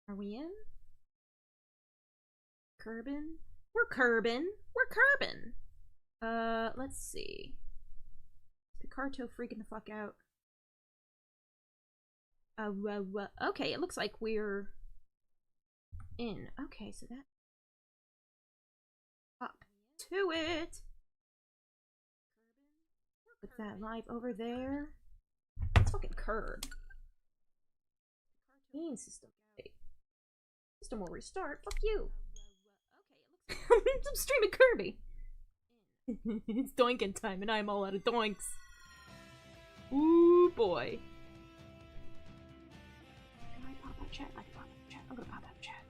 Are we in? Curbin? We're curbin! We're curbin! Let's see. Picarto freaking the fuck out. Okay, it looks like we're in. Okay, so that... Up to it! Put that live over there. Let's fucking curb. Cartoon system. Okay. System will restart. Fuck you. Okay, it looks I'm streaming Kirby. It's doinking time and I'm all out of doinks. Ooh boy. Can I pop out chat? I can pop out chat. I'm gonna pop out chat.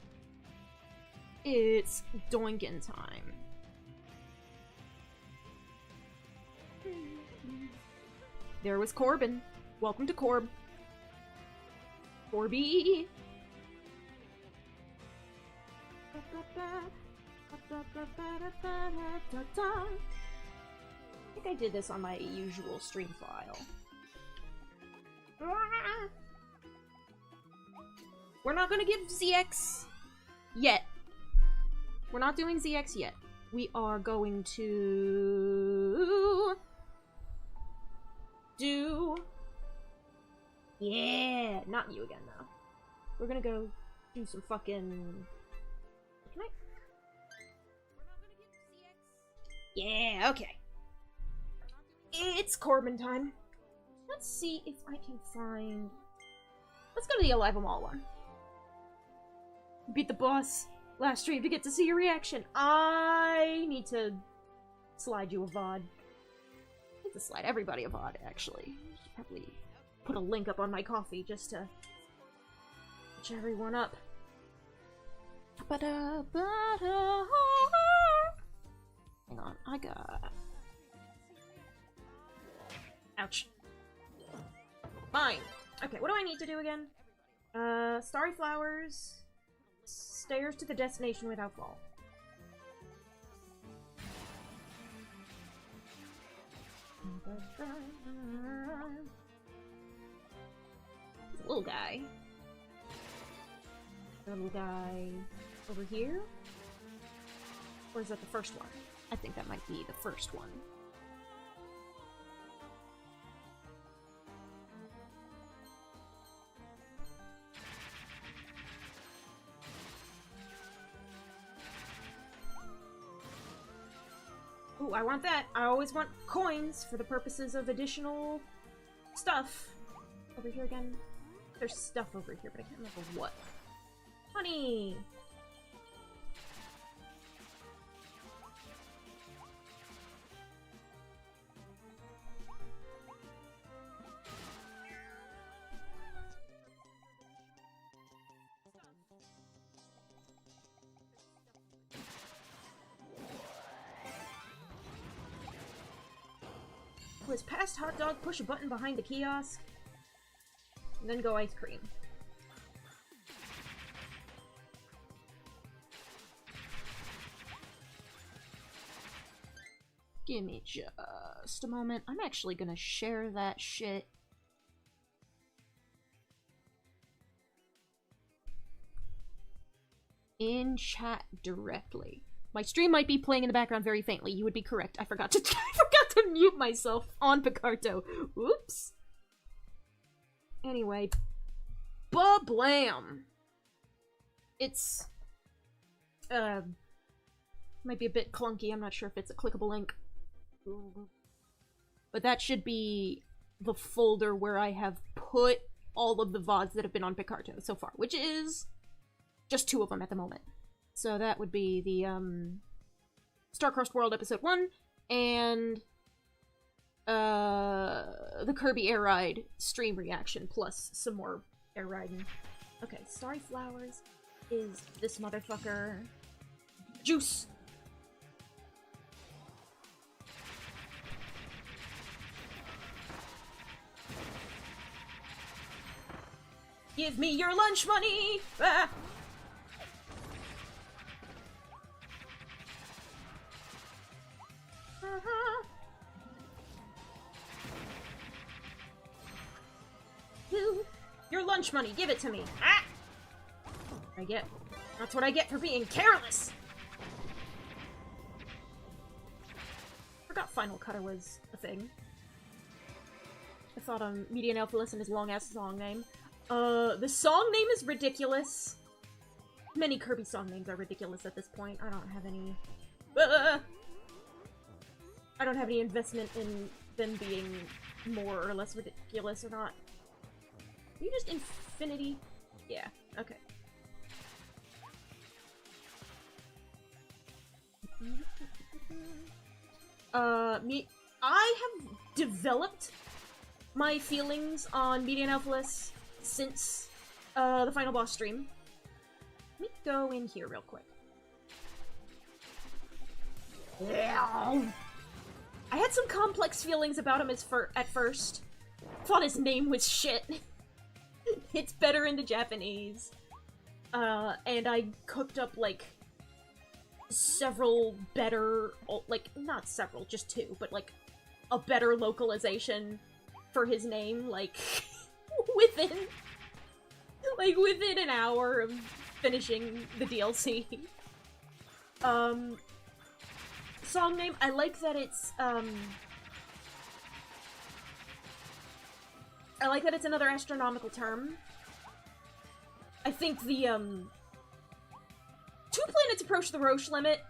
It's doinking time. There was Corbin. Welcome to Corb. Corby. I think I did this on my usual stream file. We're not gonna give ZX yet. We're not doing ZX yet. We are going to do... Yeah! Not you again, though. We're gonna go do some fucking... Can I... Yeah, okay. It's Corbin time. Let's see if I can find... Let's go to the Alive 'Em All one. Beat the boss last stream to get to see your reaction. I need to slide you a VOD. I need to slide everybody a VOD, actually. Should probably put a link up on my coffee just to catch everyone up. Hang on, I got... Ouch. Fine. Okay, what do I need to do again? Starry Flowers... Stairs to the destination without fall. Little guy. Little guy over here? Or is that the first one? I think that might be the first one. Ooh, I want that. I always want coins for the purposes of additional stuff. Over here again. There's stuff over here, but I can't remember what. Honey! Was past hot dog, push a button behind the kiosk, and then go ice cream. Give me just a moment. I'm actually gonna share that shit. In chat directly. My stream might be playing in the background very faintly. You would be correct. I forgot to mute myself on Picarto. Oops. Anyway, ba-blam. It's might be a bit clunky. I'm not sure if it's a clickable link. But that should be the folder where I have put all of the VODs that have been on Picarto so far, which is just 2 of them at the moment. So that would be the Star-Crossed World Episode 1 and the Kirby Air Ride stream reaction plus some more air riding. Okay, Starry Flowers is this motherfucker. Juice! Give me your lunch money! Ah! Your lunch money, give it to me. Ah! I get. That's what I get for being careless! Forgot Final Cutter was a thing. I thought Median Alphaless and his long-ass song name. The song name is ridiculous. Many Kirby song names are ridiculous at this point. I don't have any... I don't have any investment in them being more or less ridiculous or not. Are you just Infinity? Yeah, okay. I have developed my feelings on Median Alphaless since, the final boss stream. Let me go in here real quick. Yeah. I had some complex feelings about him at first. Thought his name was shit. It's better in the Japanese. And I cooked up, like, several better, like, not several, just two, but, like, a better localization for his name, like, within an hour of finishing the DLC. Song name, I like that it's, I like that it's another astronomical term. I think the, Two Planets Approach the Roche Limit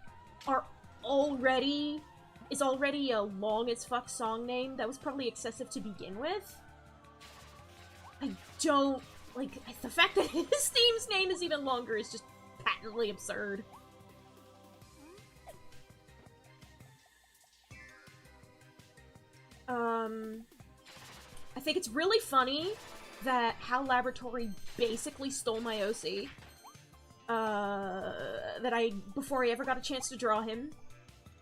is already a long as fuck song name that was probably excessive to begin with. I don't, like, the fact that his theme's name is even longer is just patently absurd. I think it's really funny that HAL Laboratory basically stole my OC. Before I ever got a chance to draw him,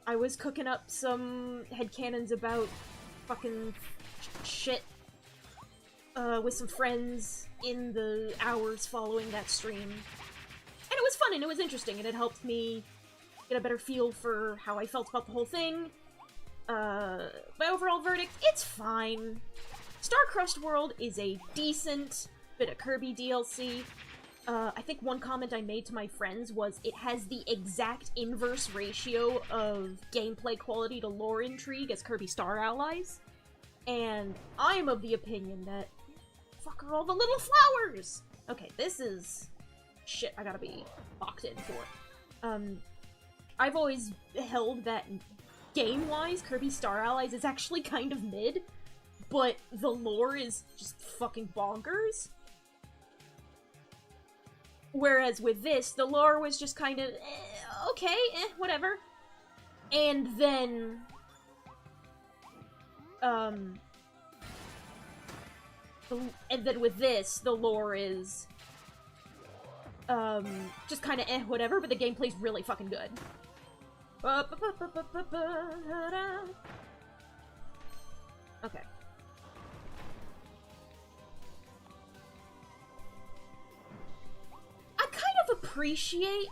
I was cooking up some headcanons about fucking shit, with some friends in the hours following that stream. And it was fun and it was interesting and it helped me get a better feel for how I felt about the whole thing. My overall verdict, it's fine. Starcrust World is a decent bit of Kirby DLC. I think one comment I made to my friends was it has the exact inverse ratio of gameplay quality to lore intrigue as Kirby Star Allies. And I am of the opinion that fuck are all the little flowers! Okay, this is shit I gotta be locked in for. I've always held that game-wise, Kirby Star Allies is actually kind of mid, but the lore is just fucking bonkers. Whereas with this, the lore was just kind of, okay, whatever. And then, with this, the lore is, just kind of whatever, but the gameplay's really fucking good. Okay. I kind of appreciate...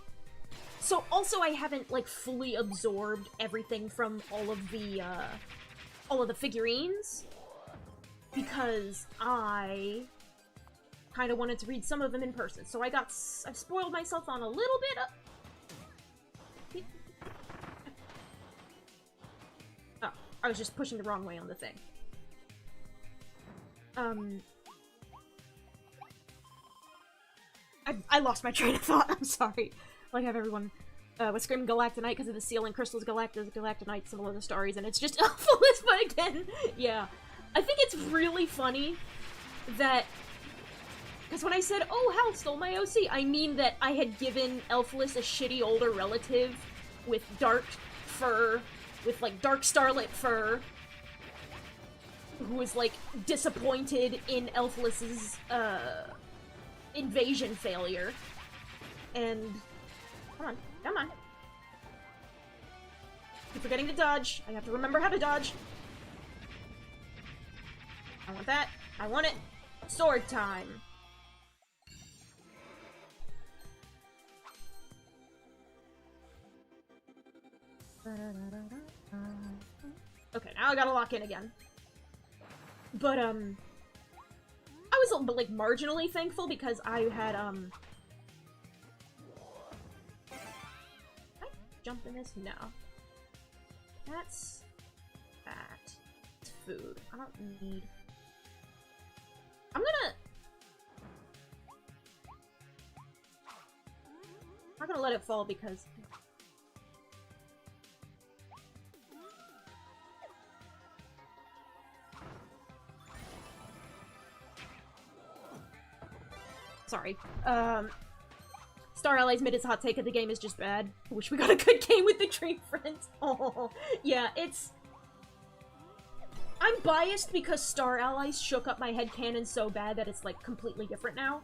So, also I haven't, like, fully absorbed everything from all of the figurines, because I kind of wanted to read some of them in person. So I spoiled myself on a little bit of... Oh, I was just pushing the wrong way on the thing. I lost my train of thought, I'm sorry. Like, have everyone was screaming Galactonite because of the seal and crystals, Galactonite, symbol of the stars, and it's just Alphaless, but again, yeah. I think it's really funny that, because when I said, oh, Hal stole my OC, I mean that I had given Alphaless a shitty older relative with dark fur, with, like, dark starlit fur, who was, like, disappointed in Alphaless's, invasion failure. And... Come on. Keep forgetting to dodge. I have to remember how to dodge. I want that. I want it. Sword time. Okay, now I gotta lock in again. But, I was, like, marginally thankful because I had, jump in this? No. That's that. It's food. I don't need... I'm not gonna let it fall because... Sorry. Star Allies made its hot take of the game is just bad. I wish we got a good game with the Dream Friends. Oh, yeah, it's... I'm biased because Star Allies shook up my headcanon so bad that it's, like, completely different now.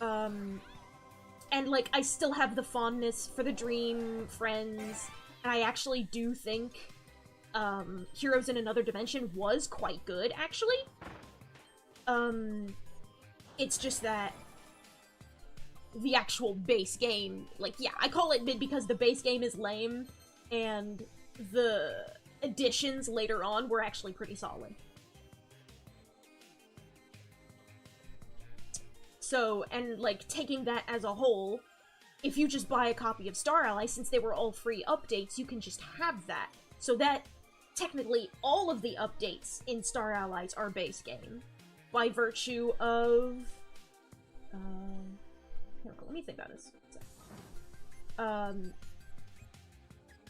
And, like, I still have the fondness for the Dream Friends, and I actually do think, Heroes in Another Dimension was quite good, actually. It's just that the actual base game, like, yeah, I call it mid because the base game is lame, and the additions later on were actually pretty solid. So, and, like, taking that as a whole, if you just buy a copy of Star Allies, since they were all free updates, you can just have that. So that, technically, all of the updates in Star Allies are base game. By virtue of... let me think about this.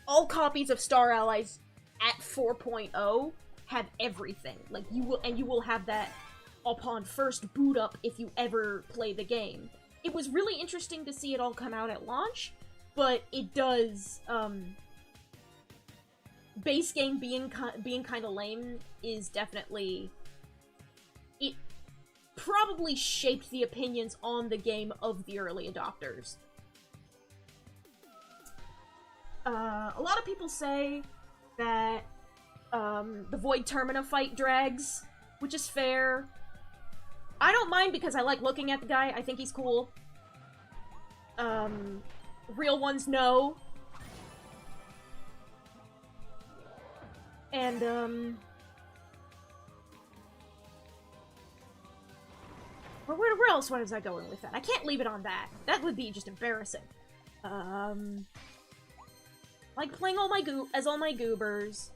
All copies of Star Allies at 4.0 have everything. Like, you will have that upon first boot up if you ever play the game. It was really interesting to see it all come out at launch, but it does, base game being kind of lame is definitely... It probably shaped the opinions on the game of the early adopters. A lot of people say that, the Void Termina fight drags, which is fair. I don't mind because I like looking at the guy, I think he's cool. Real ones know. And, where else was I going with that? I can't leave it on that. That would be just embarrassing. Like, playing all my goobers.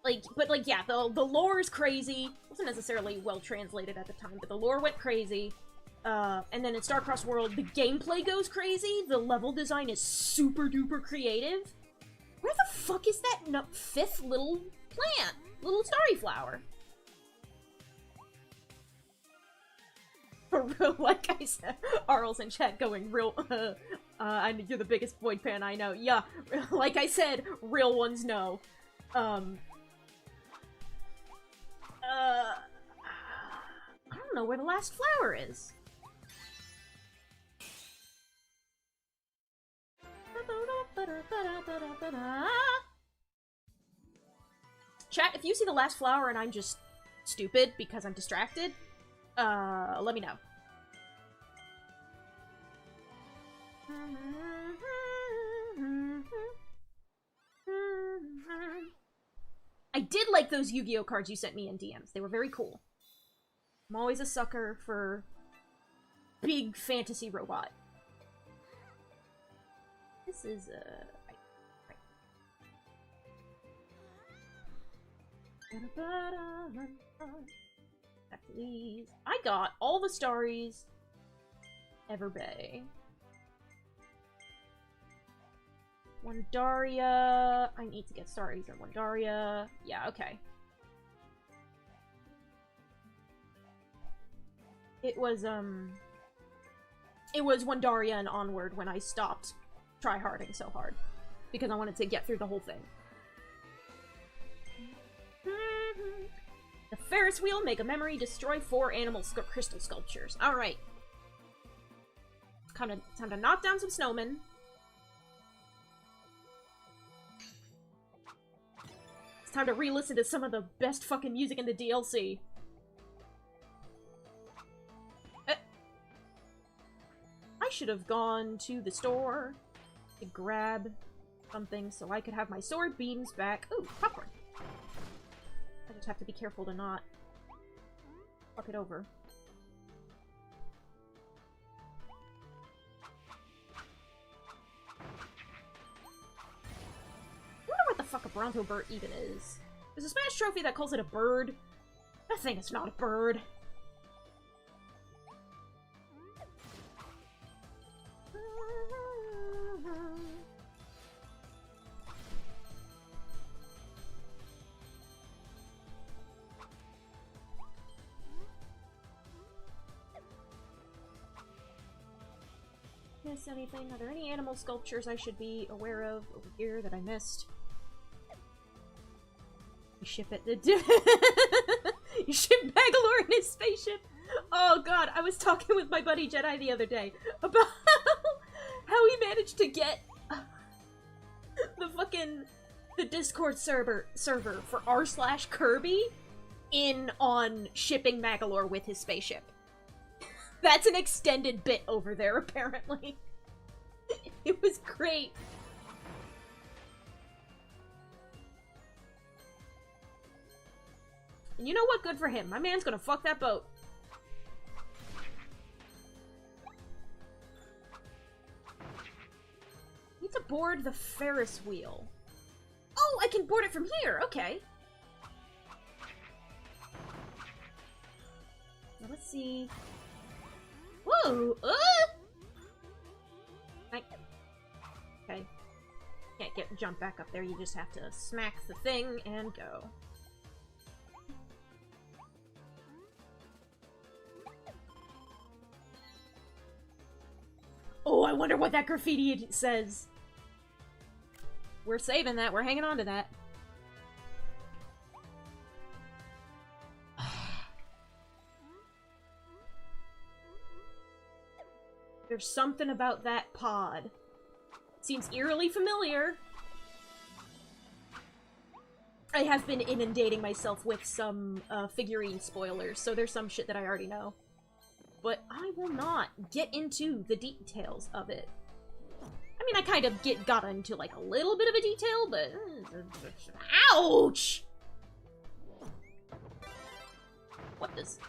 Like, but, like, yeah, the lore is crazy. It wasn't necessarily well translated at the time, but the lore went crazy. And then in Starcross World, the gameplay goes crazy. The level design is super duper creative. Where the fuck is that fifth little plant? Little starry flower? For real, like I said, Arl's in chat going real, you're the biggest Void fan I know. Yeah, like I said, real ones know. I don't know where the last flower is. Chat, if you see the last flower and I'm just stupid because I'm distracted, let me know. I did like those Yu-Gi-Oh cards you sent me in DMs. They were very cool. I'm always a sucker for big fantasy robot. This is, Please. I got all the starries ever bay. Wandaria. I need to get starries in Wandaria. Yeah, okay. It was Wandaria and onward when I stopped tryharding so hard. Because I wanted to get through the whole thing. The Ferris wheel, make a memory, destroy 4 animal crystal sculptures. Alright. Time to knock down some snowmen. It's time to re-listen to some of the best fucking music in the DLC. I should have gone to the store to grab something so I could have my sword beams back. Ooh, popcorn. I just have to be careful to not fuck it over. Bronto bird even is. There's a Smash trophy that calls it a bird. That thing is not a bird. Miss anything? Are there any animal sculptures I should be aware of over here that I missed? You ship it. You ship Bangalore in his spaceship? Oh god, I was talking with my buddy Jedi the other day about how he managed to get the Discord server for r/Kirby in on shipping Magalore with his spaceship. That's an extended bit over there, apparently. It was great. And you know what? Good for him. My man's gonna fuck that boat. Need to board the Ferris wheel. Oh, I can board it from here. Okay. Now let's see. Whoa! Okay. Can't jump back up there. You just have to smack the thing and go. Oh, I wonder what that graffiti says. We're saving that. We're hanging on to that. There's something about that pod. Seems eerily familiar. I have been inundating myself with some figurine spoilers, so there's some shit that I already know. But I will not get into the details of it. I mean, I kind of got into, like, a little bit of a detail, but... Ouch! What is...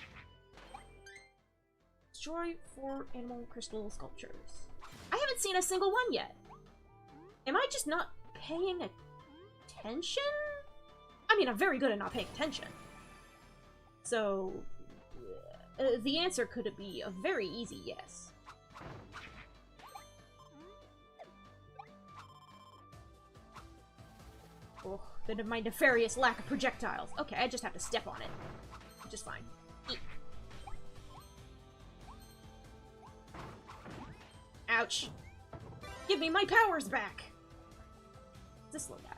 Destroy 4 animal crystal sculptures. I haven't seen a single one yet. Am I just not paying attention? I mean, I'm very good at not paying attention. So, the answer could be a very easy yes. Oh, then my nefarious lack of projectiles. Okay, I just have to step on it. Just fine. Eat. Ouch. Give me my powers back! This little guy.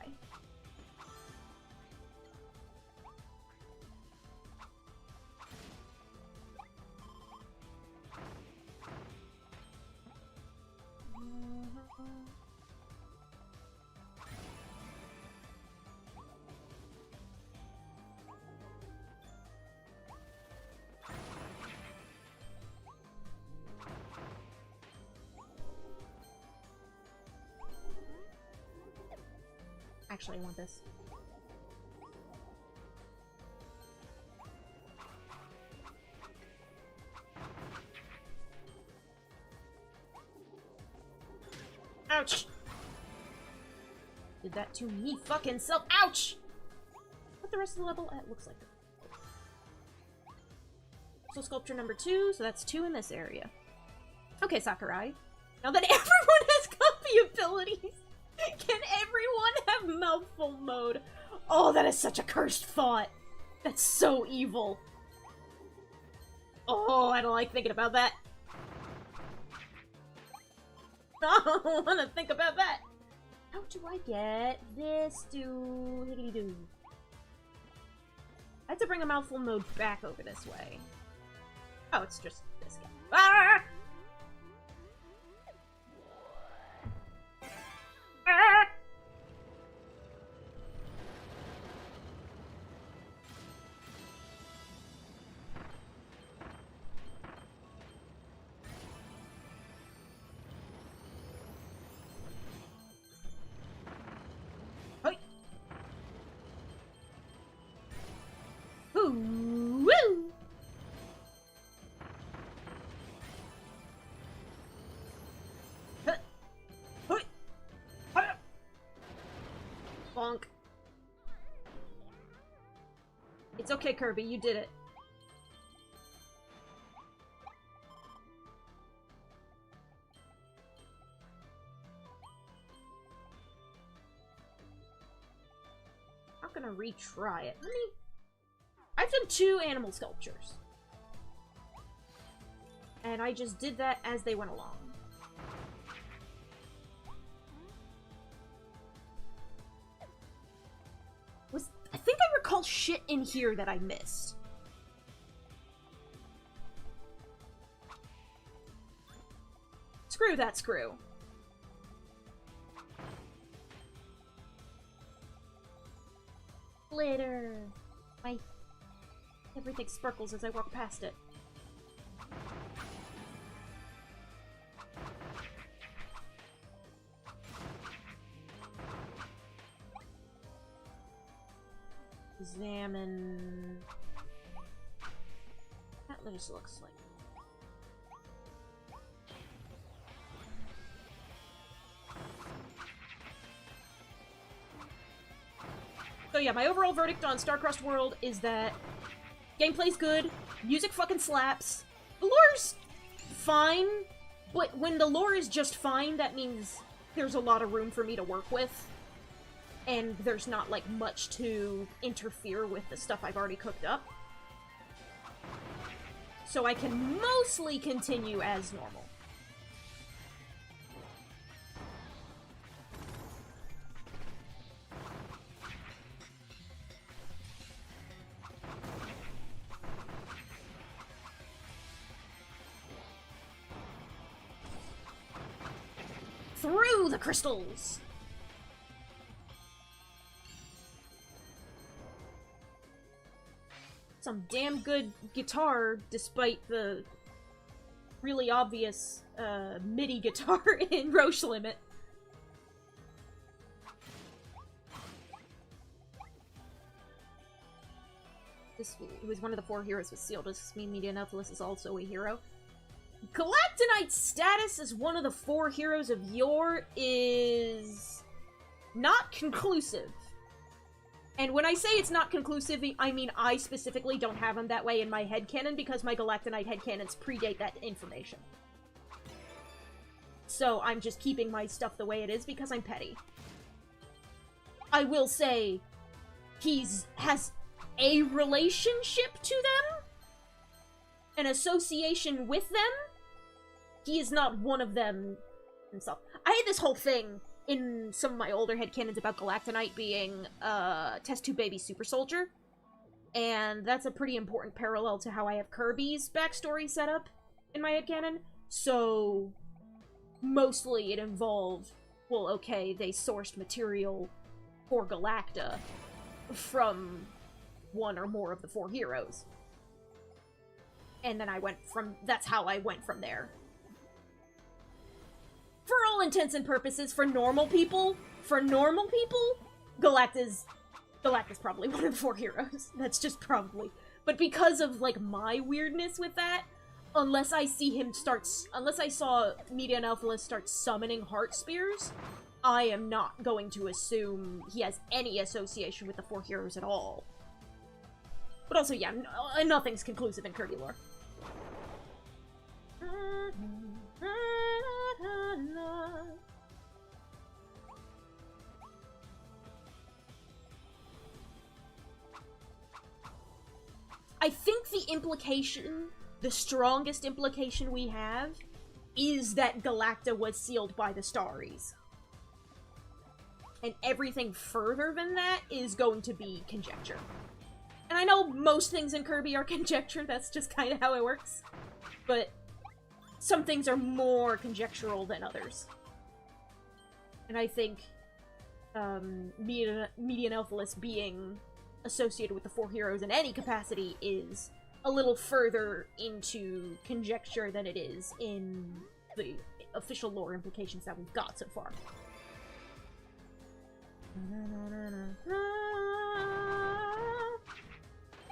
Actually, I want this. Ouch! Did that to me fucking self. Ouch! What the rest of the level looks like. So sculpture number 2, so that's 2 in this area. Okay, Sakurai. Now that everyone has copy abilities, can everyone have mouthful mode? Oh, that is such a cursed thought. That's so evil. Oh, I don't like thinking about that. I don't want to think about that. How do I get this higgity-doo? I have to bring a mouthful mode back over this way. Oh, it's just this guy. Ah! Ah! Hoi! Ooh, woo! It's okay, Kirby, you did it. I'm not gonna retry it. I've done 2 animal sculptures. And I just did that as they went along. I think I recall shit in here that I missed. Screw that screw. Glitter. Everything sparkles as I walk past it. Examine... That just looks like... So yeah, my overall verdict on Starcrossed World is that gameplay's good, music fucking slaps, the lore's fine, but when the lore is just fine, that means there's a lot of room for me to work with. And there's not, like, much to interfere with the stuff I've already cooked up. So I can mostly continue as normal. Through the crystals! Some damn good guitar, despite the really obvious MIDI guitar in Roche Limit. It was one of the 4 heroes was sealed. Does this mean Medianopoulos is also a hero? Galactonite's status as one of the 4 heroes of yore is not conclusive. And when I say it's not conclusive, I mean I specifically don't have him that way in my headcanon because my Galactonite headcanons predate that information. So I'm just keeping my stuff the way it is because I'm petty. I will say has a relationship to them, an association with them. He is not one of them himself. I had this whole thing in some of my older headcanons about Galactonite being test tube baby super soldier, and that's a pretty important parallel to how I have Kirby's backstory set up in my headcanon. So mostly it involved, well, okay, they sourced material for Galacta from one or more of the 4 heroes, and then that's how I went from there. For all intents and purposes, for normal people, Galacta's probably one of the 4 heroes. That's just probably. But because of, like, my weirdness with that, unless I saw Medianopoulos start summoning heart spears, I am not going to assume he has any association with the 4 heroes at all. But also, yeah, nothing's conclusive in Kirby lore. I think the strongest implication we have, is that Galacta was sealed by the Starries. And everything further than that is going to be conjecture. And I know most things in Kirby are conjecture, that's just kind of how it works. But some things are more conjectural than others. And I think Medianopoulos being associated with the 4 heroes in any capacity is a little further into conjecture than it is in the official lore implications that we've got so far.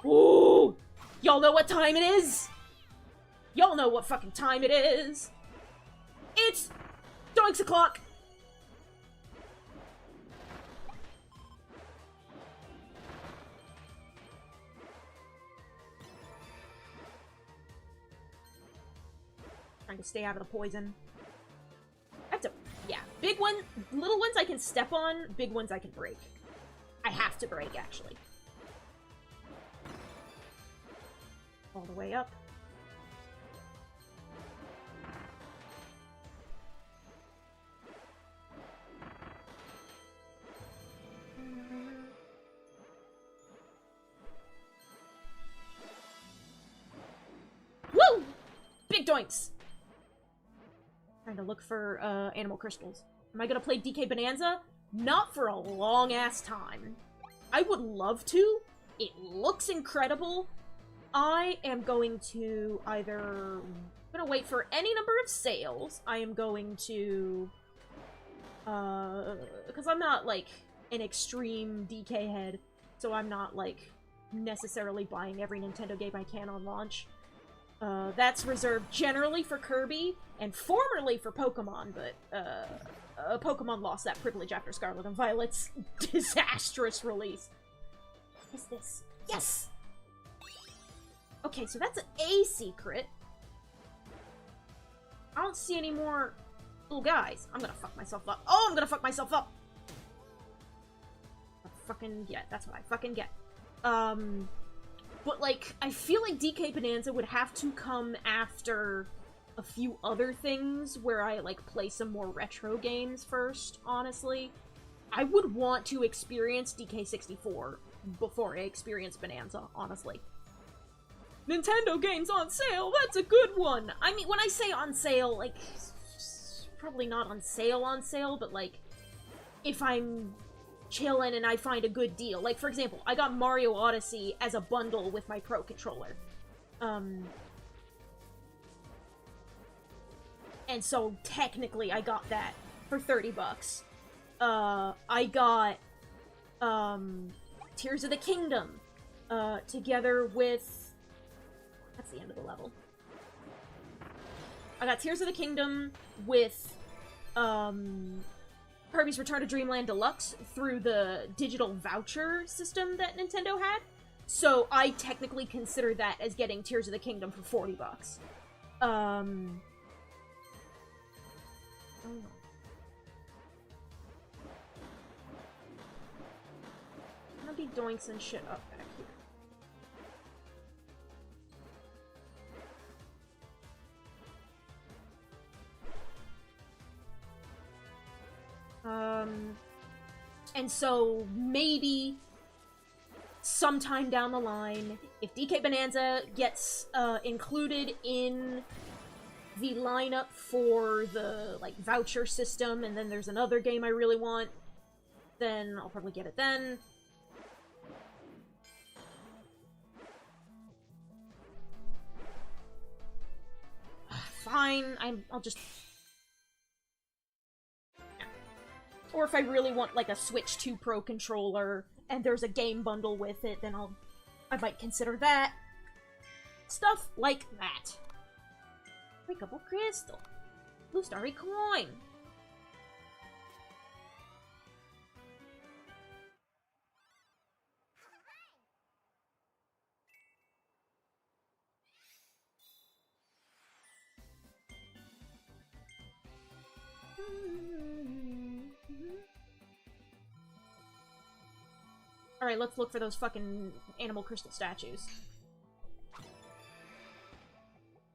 Ooh! Y'all know what time it is? Y'all know what fucking time it is! It's Doinks o'clock! Trying to stay out of the poison. I have to... Yeah, big one... Little ones I can step on, big ones I can break. I have to break, actually. All the way up. Woo! Big doinks! Trying to look for, animal crystals. Am I gonna play DK Bonanza? Not for a long-ass time. I would love to. It looks incredible. I am going to either... I'm gonna wait for any number of sales. I am going to... because I'm not, like, an extreme DK head, so I'm not, like, necessarily buying every Nintendo game I can on launch. That's reserved generally for Kirby, and formerly for Pokemon, but, Pokemon lost that privilege after Scarlet and Violet's disastrous release. What is this? Yes! Okay, so that's a secret. I don't see any more little guys. I'm gonna fuck myself up. Oh, I'm gonna fuck myself up! That's what I fucking get. But, like, I feel like DK Bonanza would have to come after a few other things where I, like, play some more retro games first, honestly. I would want to experience DK64 before I experience Bonanza, honestly. Nintendo games on sale, that's a good one! I mean, when I say on sale, like, probably not on sale, but, like, if I'm chillin' and I find a good deal. Like, for example, I got Mario Odyssey as a bundle with my Pro Controller. And so, technically, I got that for 30 bucks. I got, Tears of the Kingdom, together with... That's the end of the level. I got Tears of the Kingdom with, Kirby's Return to Dreamland Deluxe through the digital voucher system that Nintendo had. So I technically consider that as getting Tears of the Kingdom for 40 bucks. I'm gonna be doing some shit up back here. And so maybe sometime down the line, if DK Bonanza gets included in the lineup for the, like, voucher system, and then there's another game I really want, then I'll probably get it then. Fine, I'll just... Or if I really want, like, a Switch 2 Pro controller, and there's a game bundle with it, then I might consider that. Stuff like that. Breakable crystal. Blue starry coin. Alright, let's look for those fucking animal crystal statues. What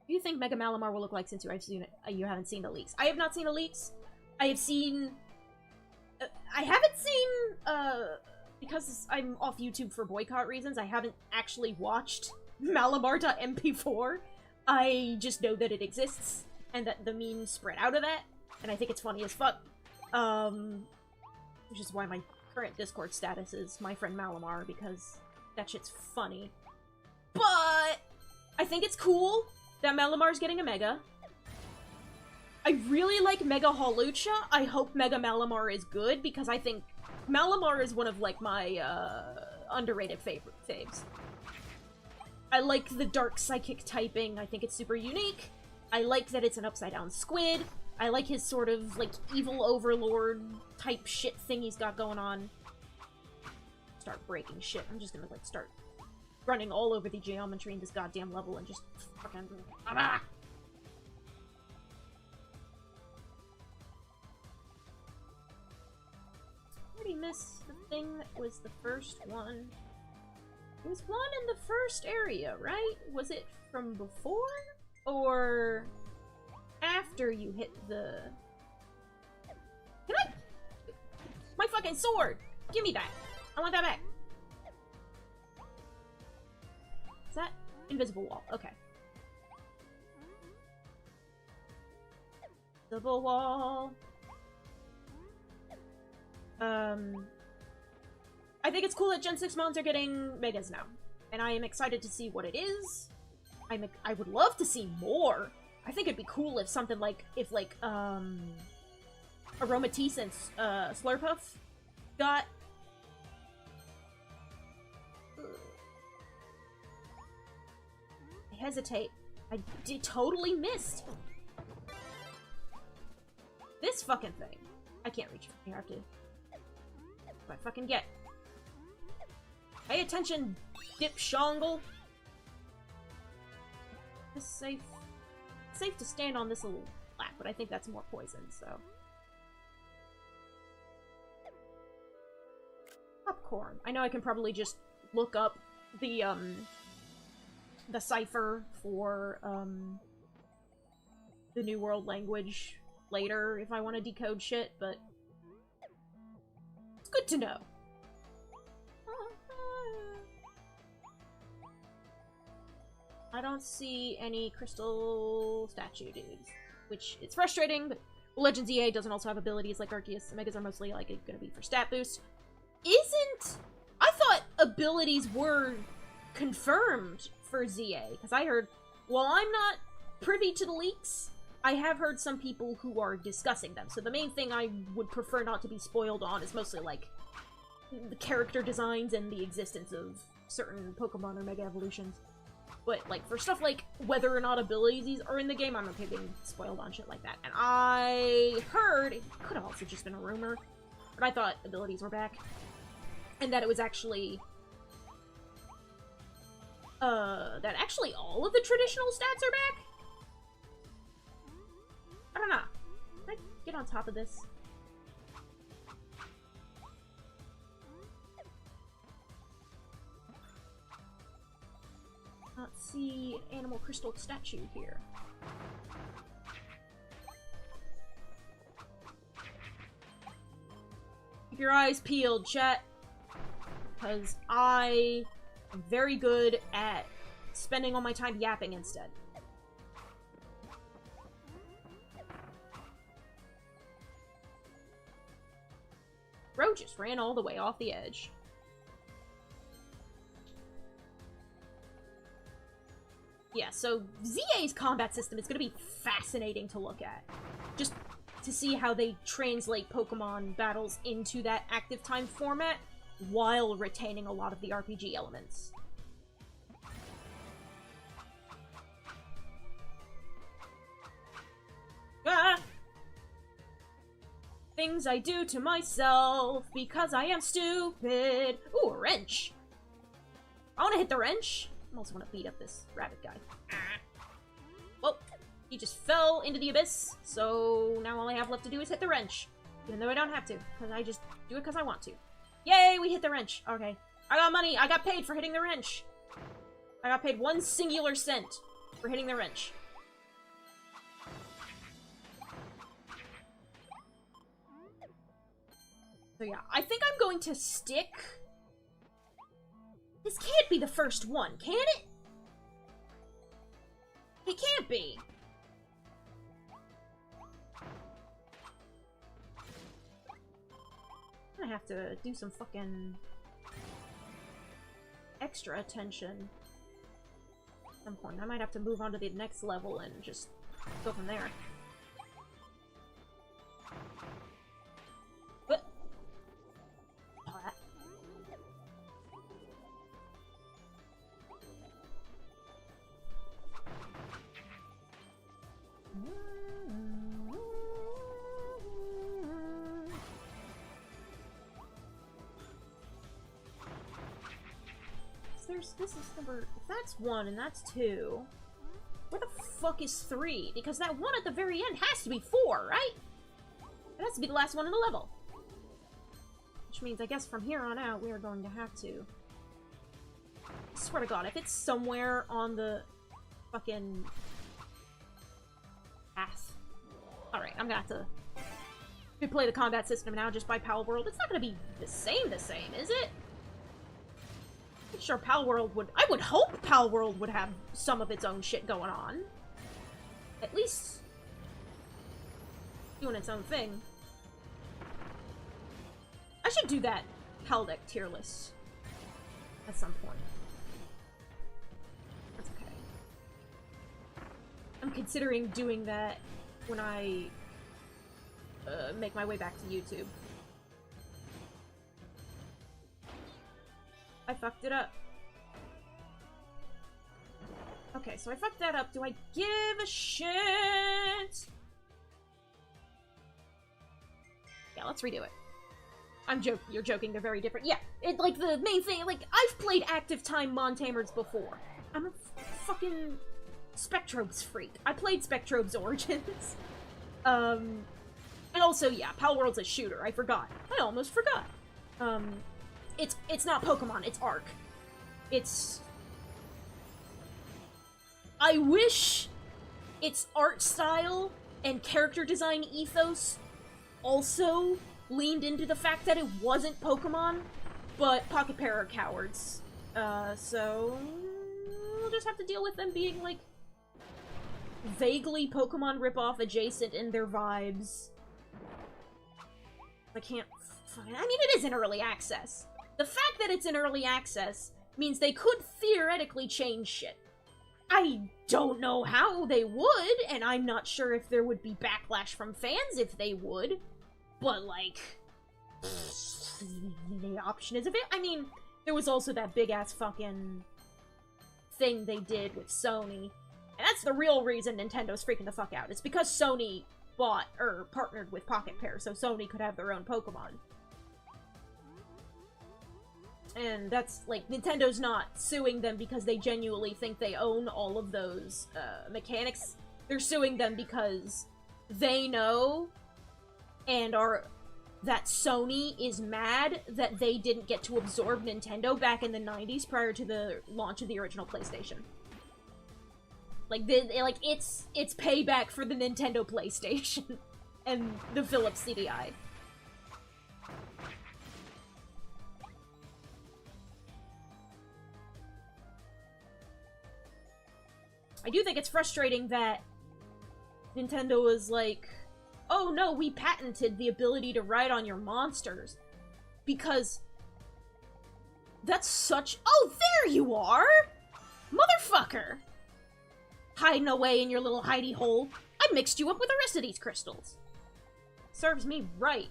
do you think Mega Malamar will look like since you haven't seen the leaks? I have not seen the leaks. I have seen... I haven't seen, because I'm off YouTube for boycott reasons, I haven't actually watched Malamar.mp4. I just know that it exists, and that the memes spread out of that, and I think it's funny as fuck. Which is why my current Discord status is my friend Malamar, because that shit's funny. But I think it's cool that Malamar's getting a Mega. I really like Mega Hawlucha. I hope Mega Malamar is good, because I think Malamar is one of, like, my, underrated faves. I like the dark psychic typing. I think it's super unique. I like that it's an upside-down squid. I like his sort of, like, evil overlord type shit thing he's got going on. Start breaking shit. I'm just gonna, like, start running all over the geometry in this goddamn level and just fucking... Ah! miss the thing that was the first one? There was one in the first area, right? Was it from before? Or after you hit the... Can I... My fucking sword! Give me that! I want that back! Is that invisible wall? Okay. Invisible wall. I think it's cool that Gen 6 mons are getting megas now. And I am excited to see what it is. I would love to see more. I think it'd be cool if something like, Aromatessence, Slurpuff got... I hesitate. I totally missed. This fucking thing. I can't reach from here. I have to... If I fucking get... Pay attention, dipshongle. It's safe. It's safe to stand on this little flat, but I think that's more poison, so... Popcorn. I know I can probably just look up the cipher for, the New World language later if I want to decode shit, but... It's good to know. I don't see any crystal statue dudes, which is frustrating, but Legends EA doesn't also have abilities like Arceus. Megas are mostly like gonna be for stat boost. I thought abilities were confirmed for ZA, because I heard, while I'm not privy to the leaks, I have heard some people who are discussing them. So the main thing I would prefer not to be spoiled on is mostly like the character designs and the existence of certain Pokemon or Mega Evolutions. But, like, for stuff like whether or not abilities are in the game, I'm okay being spoiled on shit like that. And I heard, it could have also just been a rumor, but I thought abilities were back. And that it was actually, that actually all of the traditional stats are back? I don't know. Can I get on top of this? Not see animal crystal statue here. Keep your eyes peeled, chat. Because I am very good at spending all my time yapping instead. Bro just ran all the way off the edge. Yeah, so ZA's combat system is going to be fascinating to look at. Just to see how they translate Pokemon battles into that active time format while retaining a lot of the RPG elements. Ah! Things I do to myself because I am stupid. Ooh, a wrench. I want to hit the wrench. I also want to beat up this rabbit guy. Well, he just fell into the abyss, so now all I have left to do is hit the wrench. Even though I don't have to, because I just do it because I want to. Yay, we hit the wrench. Okay. I got money. I got paid for hitting the wrench. I got paid 1 singular cent for hitting the wrench. So yeah, I think I'm going to stick... This can't be the first one, can it? It can't be. I'm gonna have to do some fucking extra attention at some point. I might have to move on to the next level and just go from there. But this is number... If that's 1 and that's 2... Where the fuck is 3? Because that 1 at the very end has to be 4, right? It has to be the last one in the level. Which means, I guess from here on out, we are going to have to... I swear to god, if it's somewhere on the fucking path. Alright, I'm gonna have to play the combat system now just by Pal World. It's not gonna be the same, is it? I'm sure Pal World would... I would hope Pal World would have some of its own shit going on. At least... doing its own thing. I should do that Pal Deck tier list at some point. That's okay. I'm considering doing that when I make my way back to YouTube. I fucked it up. Okay, so I fucked that up. Do I give a shit? Yeah, let's redo it. I'm joking. You're joking. They're very different. Yeah, like, the main thing, like, I've played active time Montamers before. I'm a fucking Spectrobes freak. I played Spectrobes Origins. And also, yeah, Pal World's a shooter. I forgot. I almost forgot. It's not Pokemon, it's Arc. It's... I wish its art style and character design ethos also leaned into the fact that it wasn't Pokemon, but Pocket Pair are cowards. So... we'll just have to deal with them being, like, vaguely Pokemon ripoff adjacent in their vibes. I can't... I mean, it is in early access. The fact that it's in early access means they could theoretically change shit. I don't know how they would, and I'm not sure if there would be backlash from fans if they would, but, like, the option is available. I mean, there was also that big-ass fucking thing they did with Sony, and that's the real reason Nintendo's freaking the fuck out. It's because Sony bought, or partnered with Pocket Pair, so Sony could have their own Pokemon. And that's, like, Nintendo's not suing them because they genuinely think they own all of those, mechanics. They're suing them because they know that Sony is mad that they didn't get to absorb Nintendo back in the 90s prior to the launch of the original PlayStation. Like, it's payback for the Nintendo PlayStation and the Philips CDI. I do think it's frustrating that Nintendo is like, oh no, we patented the ability to ride on your monsters. Because that's such— oh, there you are! Motherfucker! Hiding away in your little hidey hole. I mixed you up with the rest of these crystals. Serves me right.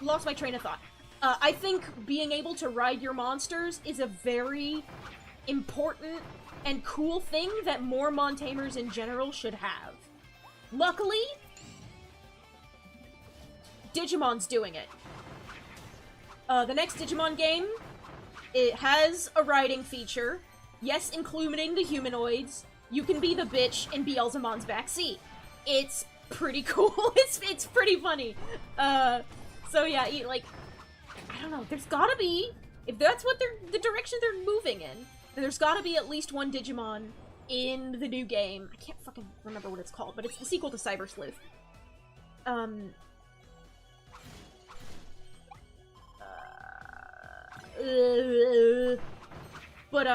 Lost my train of thought. I think being able to ride your monsters is a very important and cool thing that more Montamers in general should have. Luckily, Digimon's doing it. The next Digimon game, it has a riding feature. Yes, including the humanoids. You can be the bitch in Beelzemon's backseat. It's pretty cool. It's pretty funny. So yeah, like, I don't know, there's gotta be, if that's what the direction they're moving in, then there's gotta be at least one Digimon in the new game. I can't fucking remember what it's called, but it's the sequel to Cyber Sleuth. But,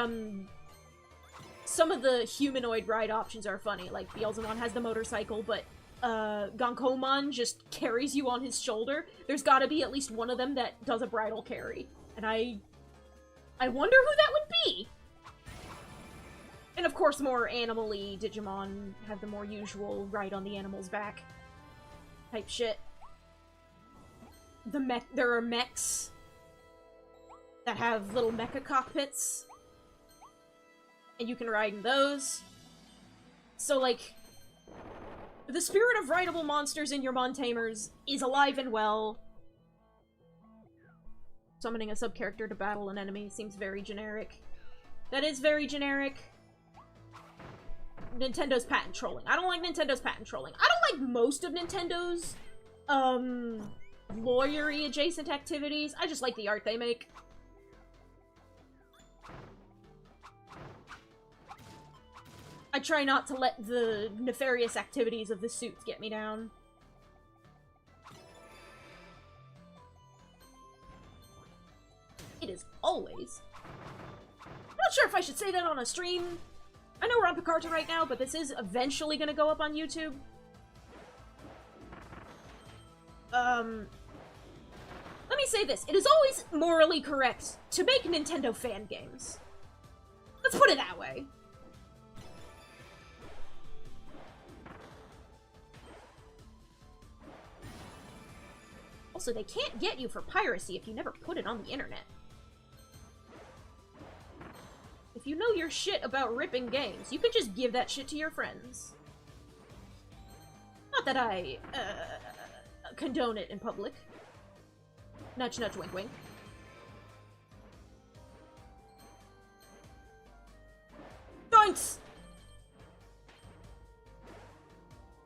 some of the humanoid ride options are funny. Like, Beelzemon has the motorcycle, but Gankomon just carries you on his shoulder. There's gotta be at least one of them that does a bridal carry. And I wonder who that would be! And of course, more animal-y Digimon have the more usual ride on the animal's back type shit. There are mechs that have little mecha cockpits, and you can ride in those. So, like, the spirit of rideable monsters in your Montamers is alive and well. Summoning a sub-character to battle an enemy seems very generic. That is very generic. Nintendo's patent trolling. I don't like Nintendo's patent trolling. I don't like most of Nintendo's, lawyery adjacent activities. I just like the art they make. I try not to let the nefarious activities of the suits get me down. It is always. I'm not sure if I should say that on a stream. I know we're on Picarta right now, but this is eventually gonna go up on YouTube. Let me say this. It is always morally correct to make Nintendo fan games. Let's put it that way. Also, they can't get you for piracy if you never put it on the internet. If you know your shit about ripping games, you could just give that shit to your friends. Not that I, condone it in public. Nudge, nudge, wink, wink. Doinks!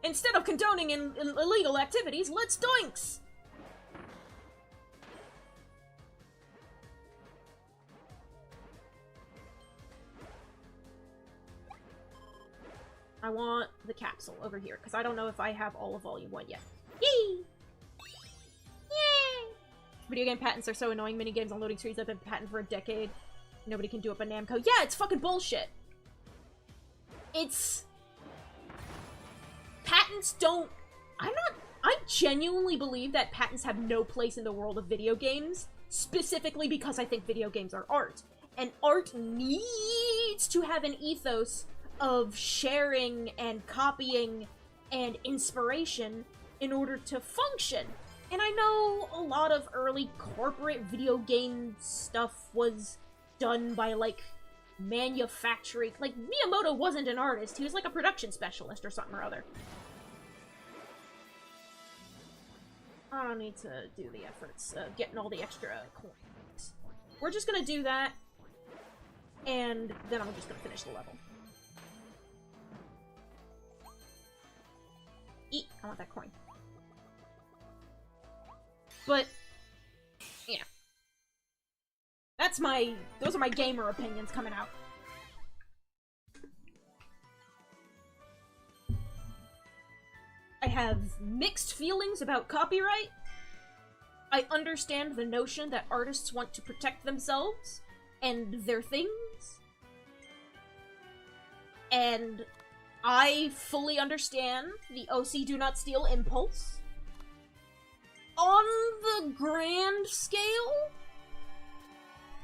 Instead of condoning illegal activities, let's doinks! I want the capsule over here, because I don't know if I have all of Volume 1 yet. Yay! Yay! Video game patents are so annoying. Minigames on loading screens have been patented for a decade. Nobody can do it but Namco. Yeah, it's fucking bullshit! It's... Patents don't... I genuinely believe that patents have no place in the world of video games, specifically because I think video games are art. And art needs to have an ethos of sharing and copying and inspiration in order to function. And I know a lot of early corporate video game stuff was done by, like, manufacturing. Like, Miyamoto wasn't an artist, he was like a production specialist or something or other. I don't need to do the efforts of getting all the extra coins. We're just gonna do that, and then I'm just gonna finish the level. Eat! I want that coin. But, yeah. Those are my gamer opinions coming out. I have mixed feelings about copyright. I understand the notion that artists want to protect themselves and their things. And I fully understand the OC do not steal impulse. On the grand scale,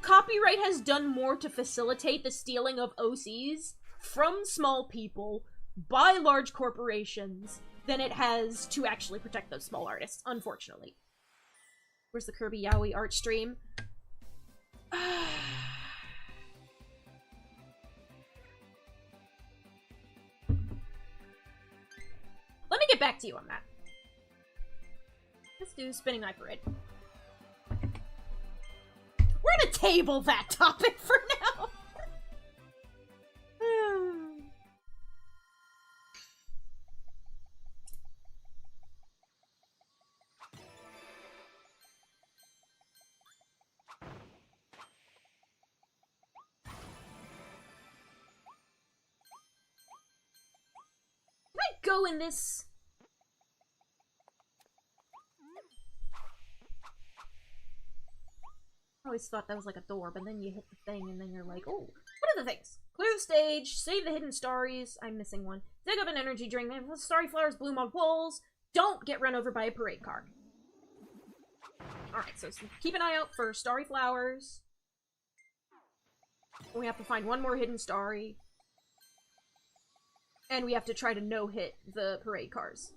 copyright has done more to facilitate the stealing of OCs from small people by large corporations than it has to actually protect those small artists, unfortunately. Where's the Kirby Yaoi art stream? Let me get back to you on that. Let's do Spinning Knife Parade. We're gonna table that topic for now! Can I go in this? I always thought that was like a door, but then you hit the thing and then you're like, oh, what are the things? Clear the stage, save the hidden starries. I'm missing one. Dig up an energy drink, starry flowers bloom on poles. Don't get run over by a parade car. Alright, so keep an eye out for starry flowers. We have to find one more hidden starry. And we have to try to no-hit the parade cars.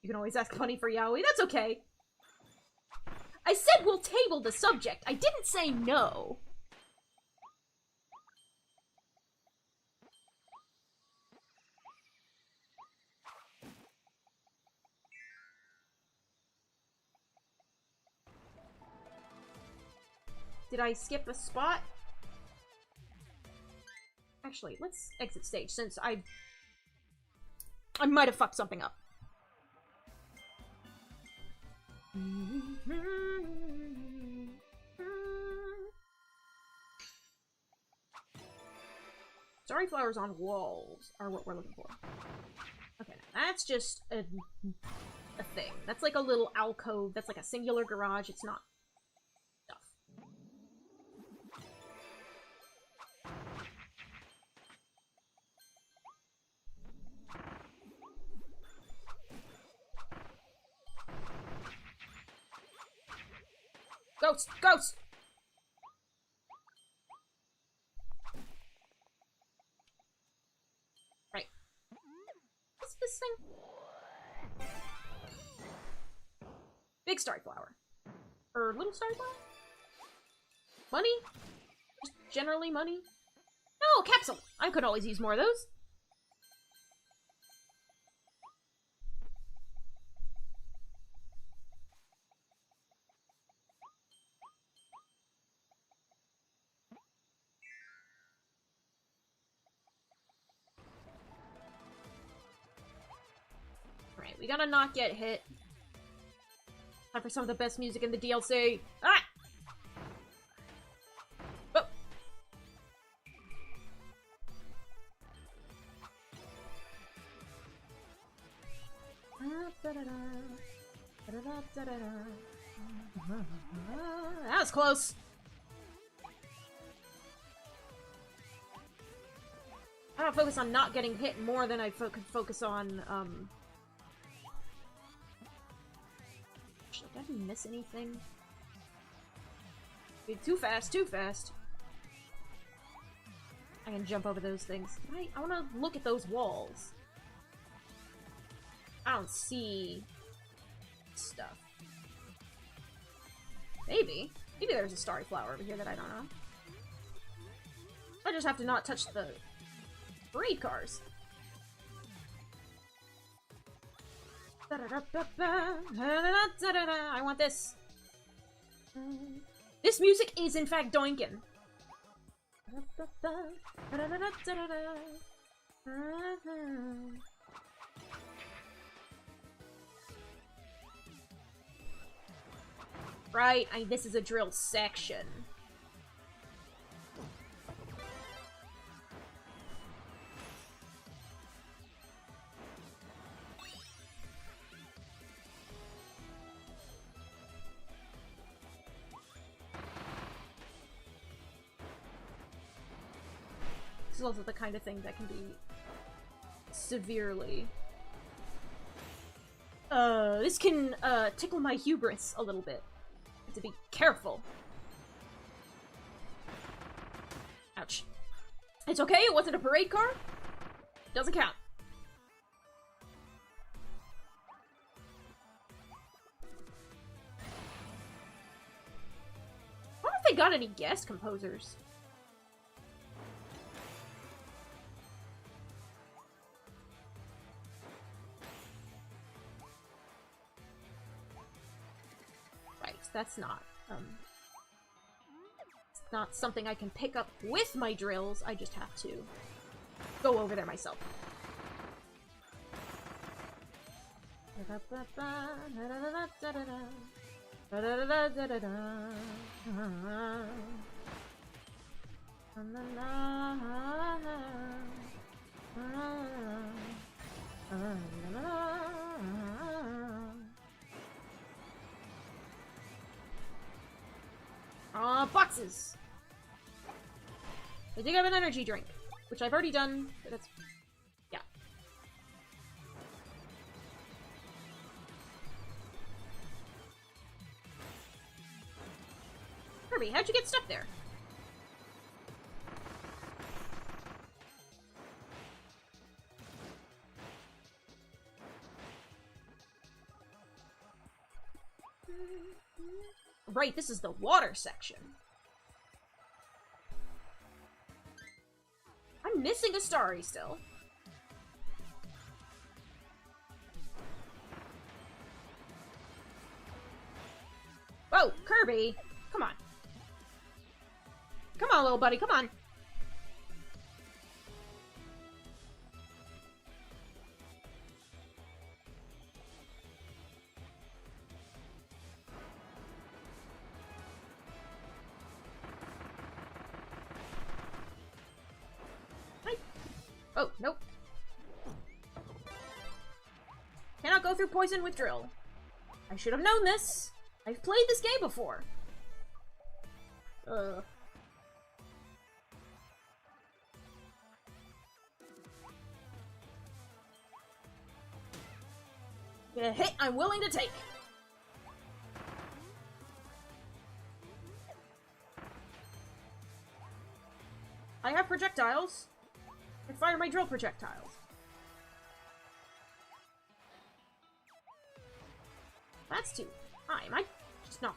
You can always ask money for yaoi. That's okay. I said we'll table the subject. I didn't say no. Did I skip a spot? Actually, let's exit stage, since I might have fucked something up. Starry flowers on walls are what we're looking for. Okay, that's just a thing. That's like a little alcove. That's like a singular garage. It's not stuff. Ghost! Ghost! Right. What's this thing? Big starry flower. Or little starry flower? Money? Just generally money? No, capsule! I could always use more of those. Alright, we gotta not get hit. Time for some of the best music in the DLC. Ah! Oh. That was close. I don't focus on not getting hit more than I could focus on, Did I miss anything? Dude, too fast, too fast. I can jump over those things. I want to look at those walls. I don't see stuff. Maybe. Maybe there's a starry flower over here that I don't know. I just have to not touch the parade cars. I want this. This music is in fact doinkin'. Right, this is a drill section. This is also the kind of thing that can be severely... this can, tickle my hubris a little bit. I have to be careful. Ouch. It's okay, it wasn't a parade car. Doesn't count. I wonder if they got any guest composers. That's not, it's not something I can pick up with my drills, I just have to go over there myself. Boxes! I think I have an energy drink, which I've already done, but that's... yeah. Kirby, how'd you get stuck there? Right, this is the water section. I'm missing a starry still. Whoa, Kirby! Come on. Come on, little buddy, come on. Oh, nope. Cannot go through poison with drill. I should have known this. I've played this game before. Ugh. A hit I'm willing to take. I have projectiles. I fire my drill projectiles. That's too high. Am I just not?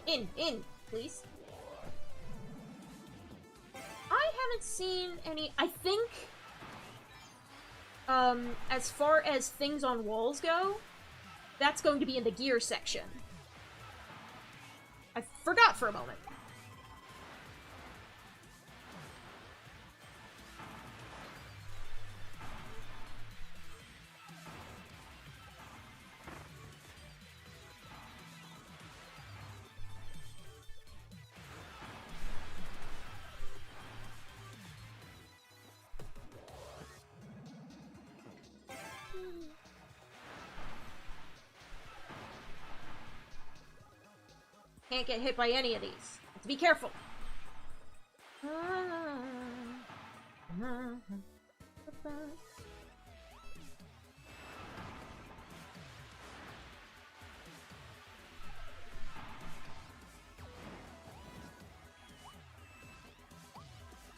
In, please. I haven't seen any. I think, as far as things on walls go, that's going to be in the gear section. I forgot for a moment. Can't get hit by any of these. Have to be careful.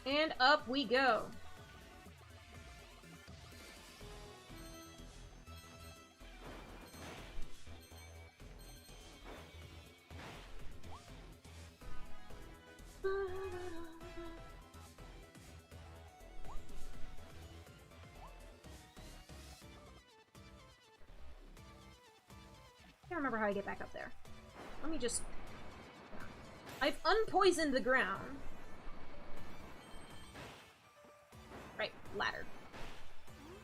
And up we go. I can't remember how I get back up there. Let me just... I've unpoisoned the ground. Right, ladder.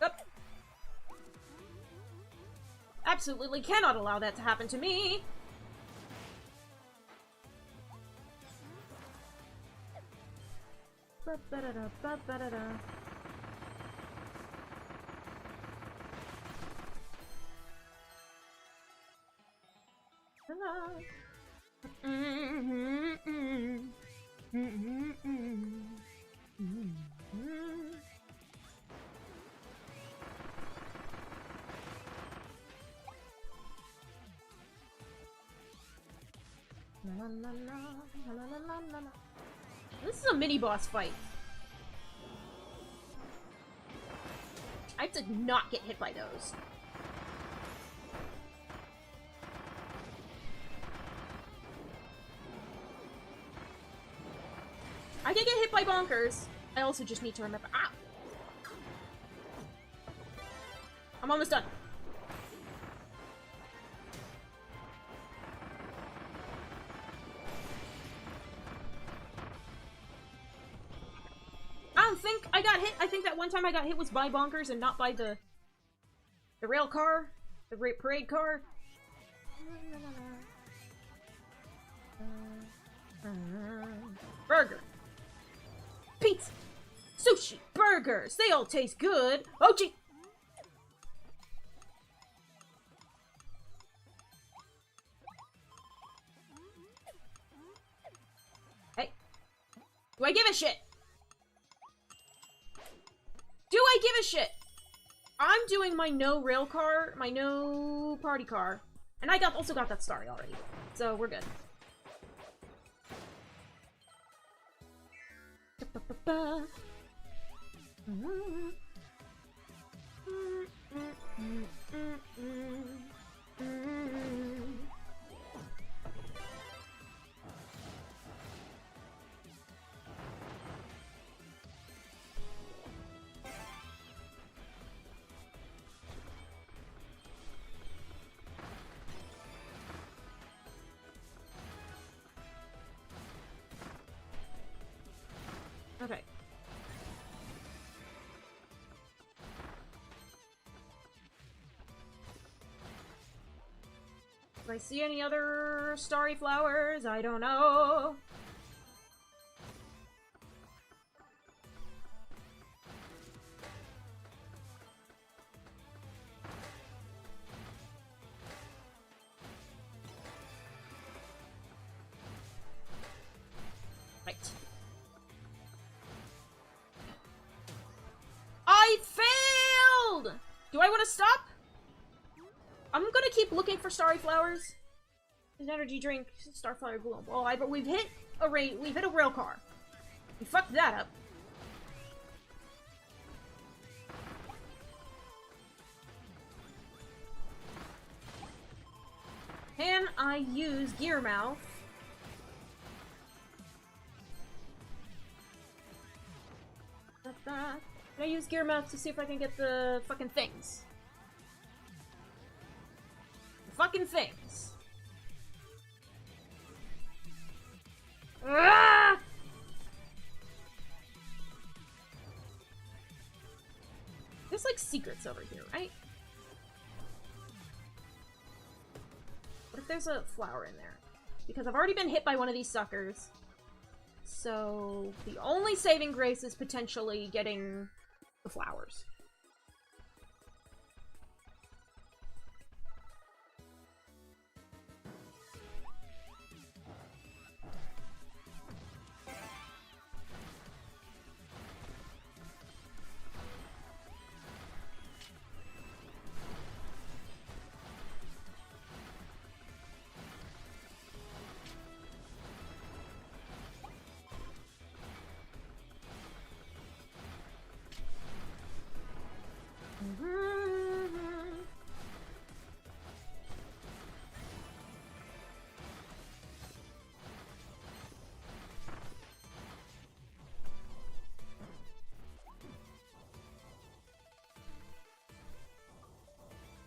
Up. Absolutely cannot allow that to happen to me. Ba-ba-da-da-ba-ba-da-da. This is a mini boss fight. I have to not get hit by those. I can get hit by bonkers. I also just need to remember. Ah! I'm almost done. I don't think I got hit. I think that one time I got hit was by bonkers and not by the rail car, the parade car. Burger. Pizza, sushi, burgers, they all taste good. Oh, gee. Hey, do I give a shit? Do I give a shit? I'm doing my no rail car, my no party car, and I also got that star already, so we're good. I see any other starry flowers, I don't know. Right. I failed! Do I want to stop? I'm gonna keep looking for starry flowers. An energy drink, starflower bloom. Oh, but we've hit a rail car. We fucked that up. Can I use Gear Mouth? Can I use Gear Mouth to see if I can get the fucking things? The fucking things. Ah! There's like secrets over here, right? What if there's a flower in there? Because I've already been hit by one of these suckers. So the only saving grace is potentially getting the flowers.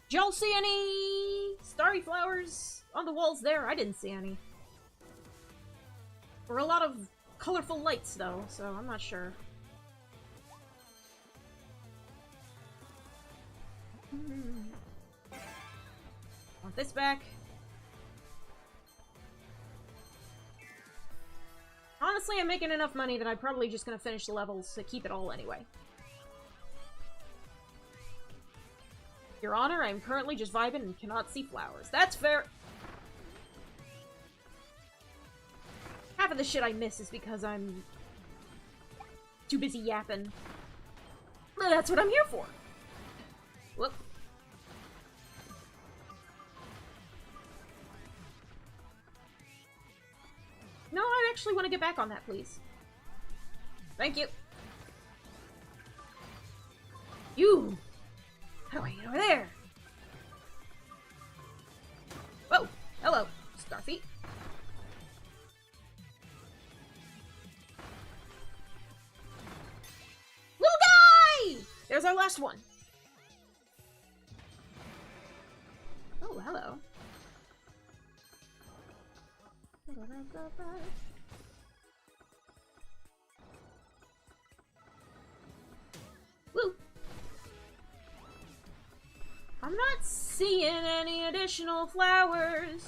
Did y'all see any starry flowers on the walls there? I didn't see any. There were a lot of colorful lights, though, so I'm not sure. Want this back. Honestly, I'm making enough money that I'm probably just gonna finish the levels to keep it all anyway. Your Honor, I am currently just vibing and cannot see flowers. That's fair. Half of the shit I miss is because I'm too busy yapping. But that's what I'm here for. Whoop. No, I actually want to get back on that, please. Thank you. You! How do I get over there? Whoa! Hello, Starfeet. Little guy! There's our last one. Oh, hello. Woo! I'm not seeing any additional flowers.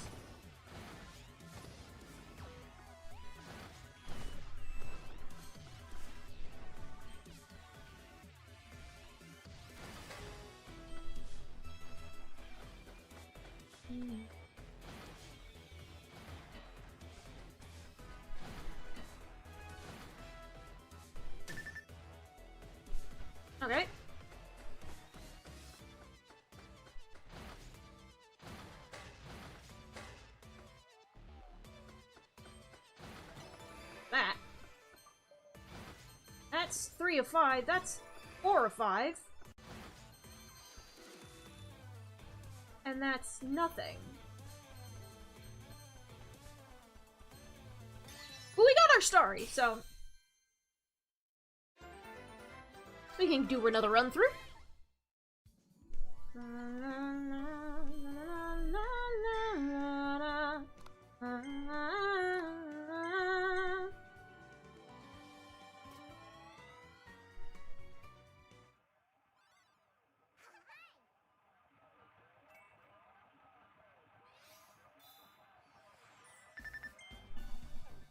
Okay. That's 3 of 5. That's 4 of 5. And that's nothing. But we got our starry, so we can do another run through.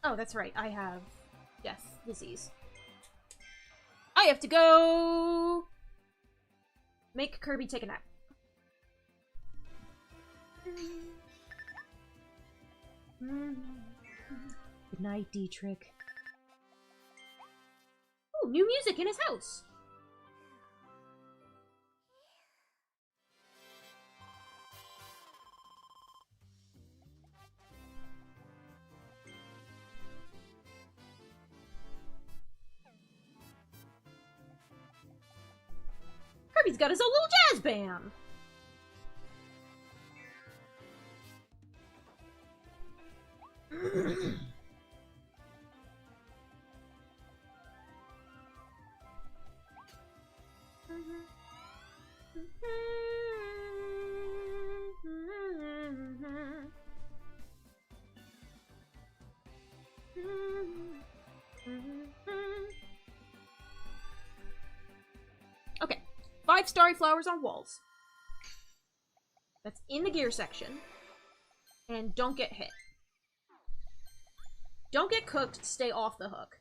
Oh, that's right. I have death disease. I have to go make Kirby take a nap. Good night, Dietrich. Oh, new music in his house. Kirby's got his own little jazz band. Okay, 5 starry flowers on walls. That's in the gear section. And don't get hit. Don't get cooked, stay off the hook.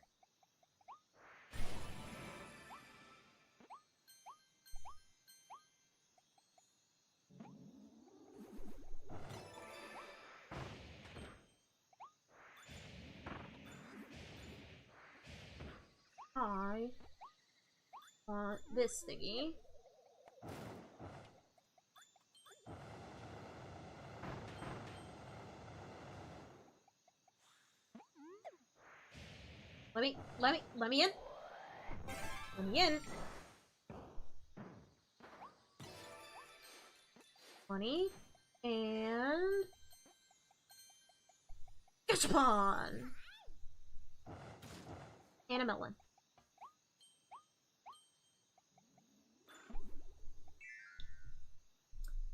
I want this thingy. Let me in. Let me in. 20. And... Gachapon! And a melon.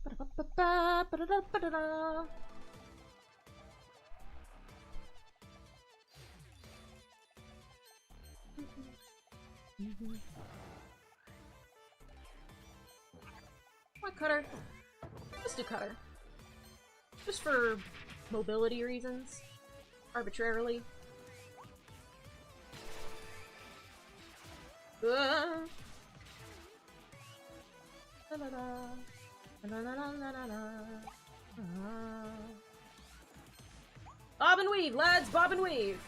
Ba-da-ba-ba-ba-da-da-ba-da-da. What cutter? Let's do cutter. Just for mobility reasons. Arbitrarily. Bob and weave, lads! Bob and weave!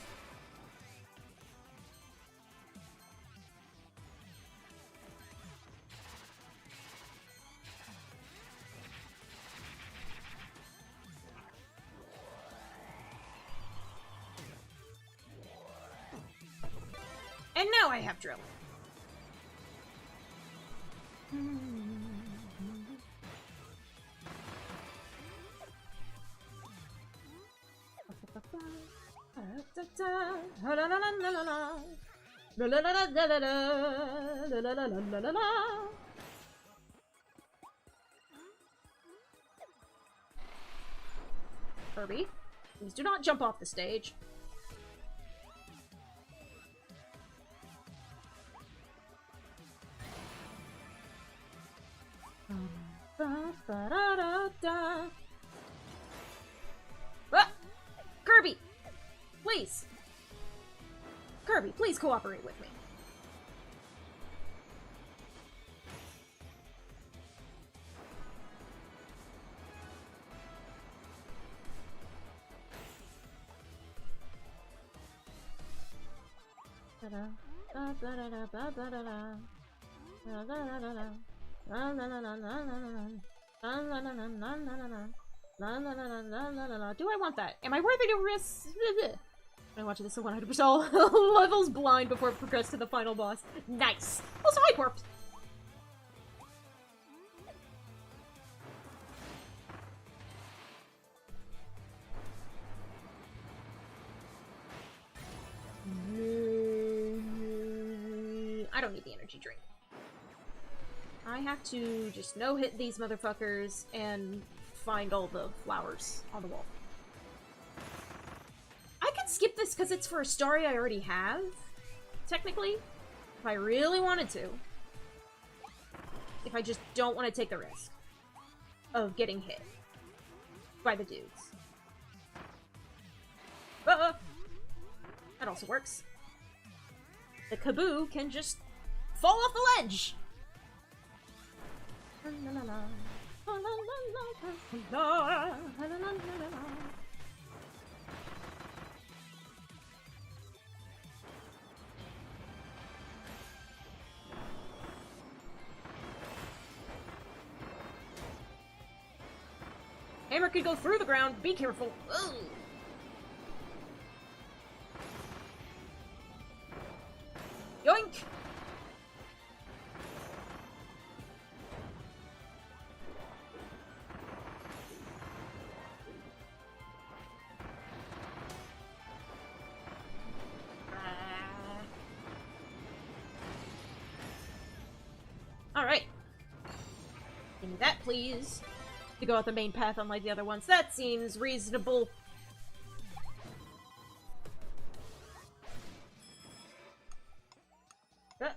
And now I have drill. Kirby, please do not jump off the stage. Ah! Kirby! Please! Kirby, please cooperate with me. Do I want that? Am I worthy to risk? I watch this 100% levels blind before it progressed to the final boss. Nice! Also, hi, Corpse! I don't need the energy drink. I have to just no-hit these motherfuckers and find all the flowers on the wall. I could skip this because it's for a story I already have, technically, if I really wanted to. If I just don't want to take the risk of getting hit by the dudes. That also works. The Kaboo can just fall off the ledge! Hammer could go through the ground, be careful. Ugh. Yoink! Alright. Give me that, please. To go out the main path unlike the other ones. That seems reasonable. Pretty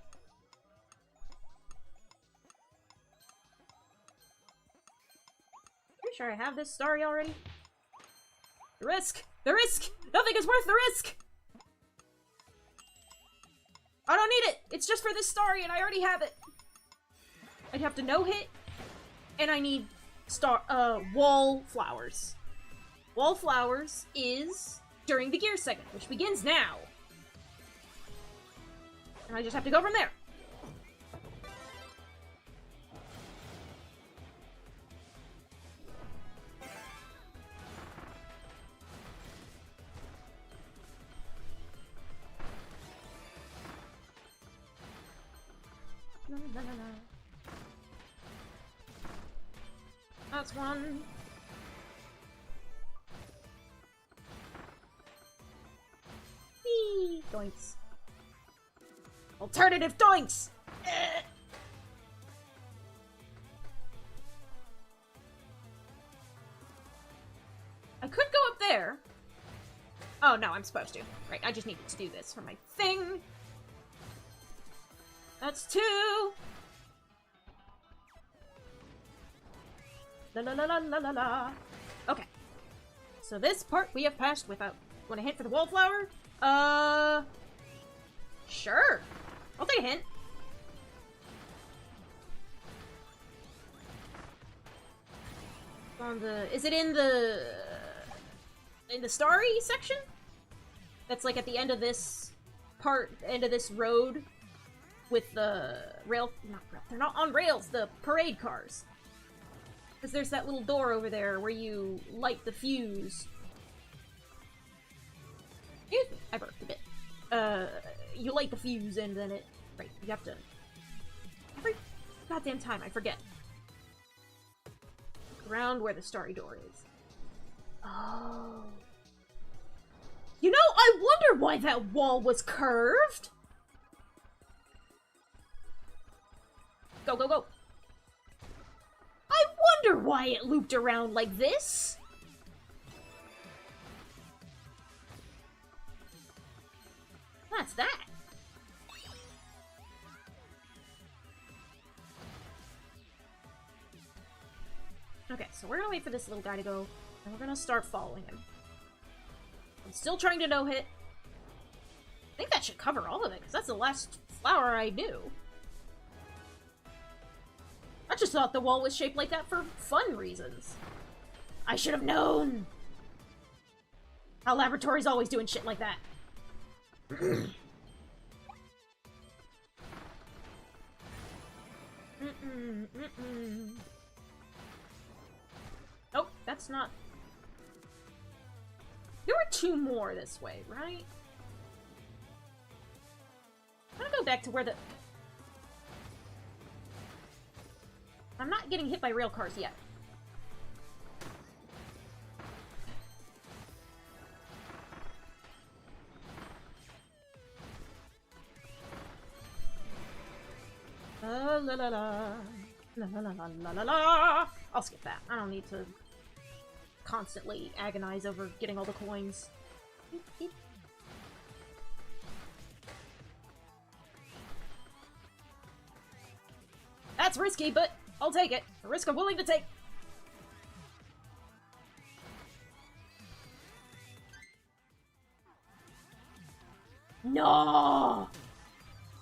sure I have this story already. The risk! The risk! Nothing is worth the risk! I don't need it! It's just for this story and I already have it! I'd have to no-hit, and I need wallflowers. Wallflowers is during the gear segment, which begins now. And I just have to go from there. La, la, la, la. That's one. Whee! Doinks. Alternative doinks! I could go up there. Oh, no, I'm supposed to. Right, I just needed to do this for my thing. That's two. La la la la la la la. Okay. So this part we have passed without... Want a hint for the wallflower? Sure. I'll take a hint. On the... Is it in the... In the starry section? That's like at the end of this part, end of this road with the rail... Not rail. They're not on rails, the parade cars. Because there's that little door over there where you light the fuse. Excuse me, I burped a bit. You light the fuse and then it... Right, you have to... Every goddamn time, I forget. Around where the starry door is. Oh. You know, I wonder why that wall was curved! Go, go, go. I wonder why it looped around like this! That's that. Okay, so we're gonna wait for this little guy to go, and we're gonna start following him. I'm still trying to no-hit. I think that should cover all of it, because that's the last flower I knew. I just thought the wall was shaped like that for fun reasons. I should have known! How laboratory's always doing shit like that. Oh, that's not... There were two more this way, right? I'm gonna go back to where the... I'm not getting hit by rail cars yet. La la la la. La la la la la la. I'll skip that. I don't need to constantly agonize over getting all the coins. Beep, beep. That's risky, but I'll take it. A risk I'm willing to take. No!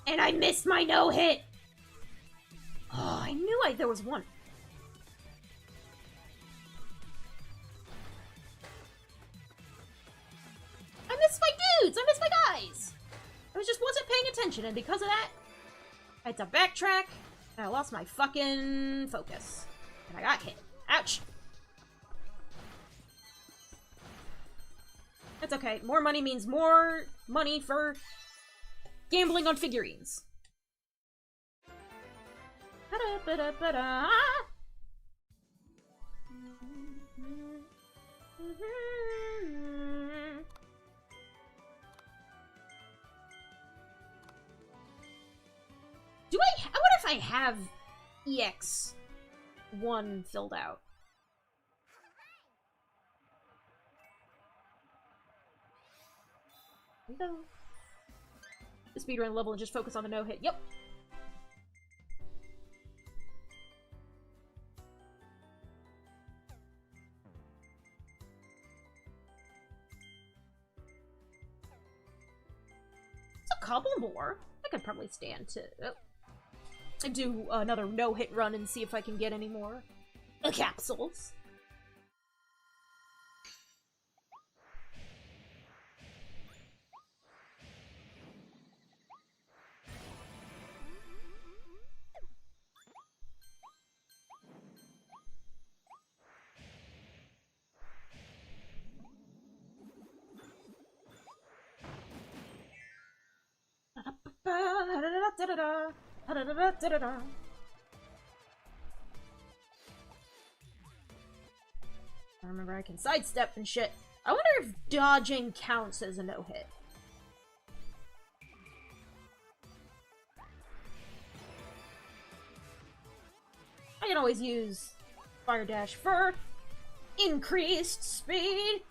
And I missed my no-hit! Oh, I knew there was one. I missed my dudes! I missed my guys! I just wasn't paying attention, and because of that, I had to backtrack, and I lost my fucking focus. And I got hit. Ouch! That's okay. More money means more money for gambling on figurines. I wonder if I have EX1 filled out. No. The speedrun level and just focus on the no-hit. Yep. It's a couple more. I could probably stand to do another no-hit run and see if I can get any more capsules. I remember I can sidestep and shit. I wonder if dodging counts as a no-hit. I can always use Fire Dash for increased speed.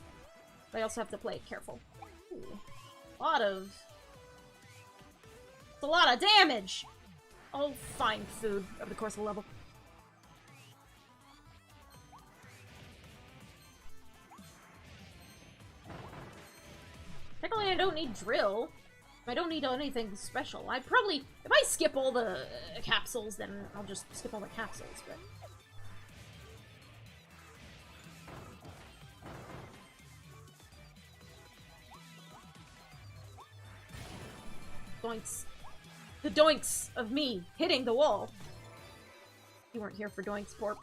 But I also have to play it careful. Ooh, it's a lot of damage! I'll find food over the course of the level. Technically, I don't need drill. I don't need anything special. I probably... If I skip all the capsules, then I'll just skip all the capsules, but... Doinks. The doinks of me hitting the wall. You weren't here for doinks, Porp.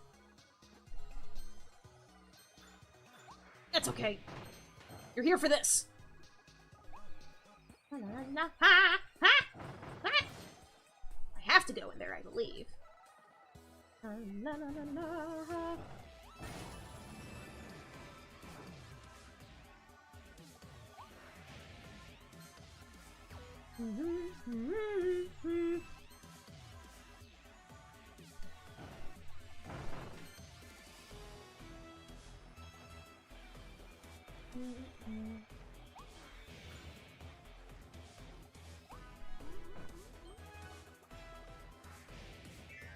That's okay. You're here for this. I have to go in there, I believe.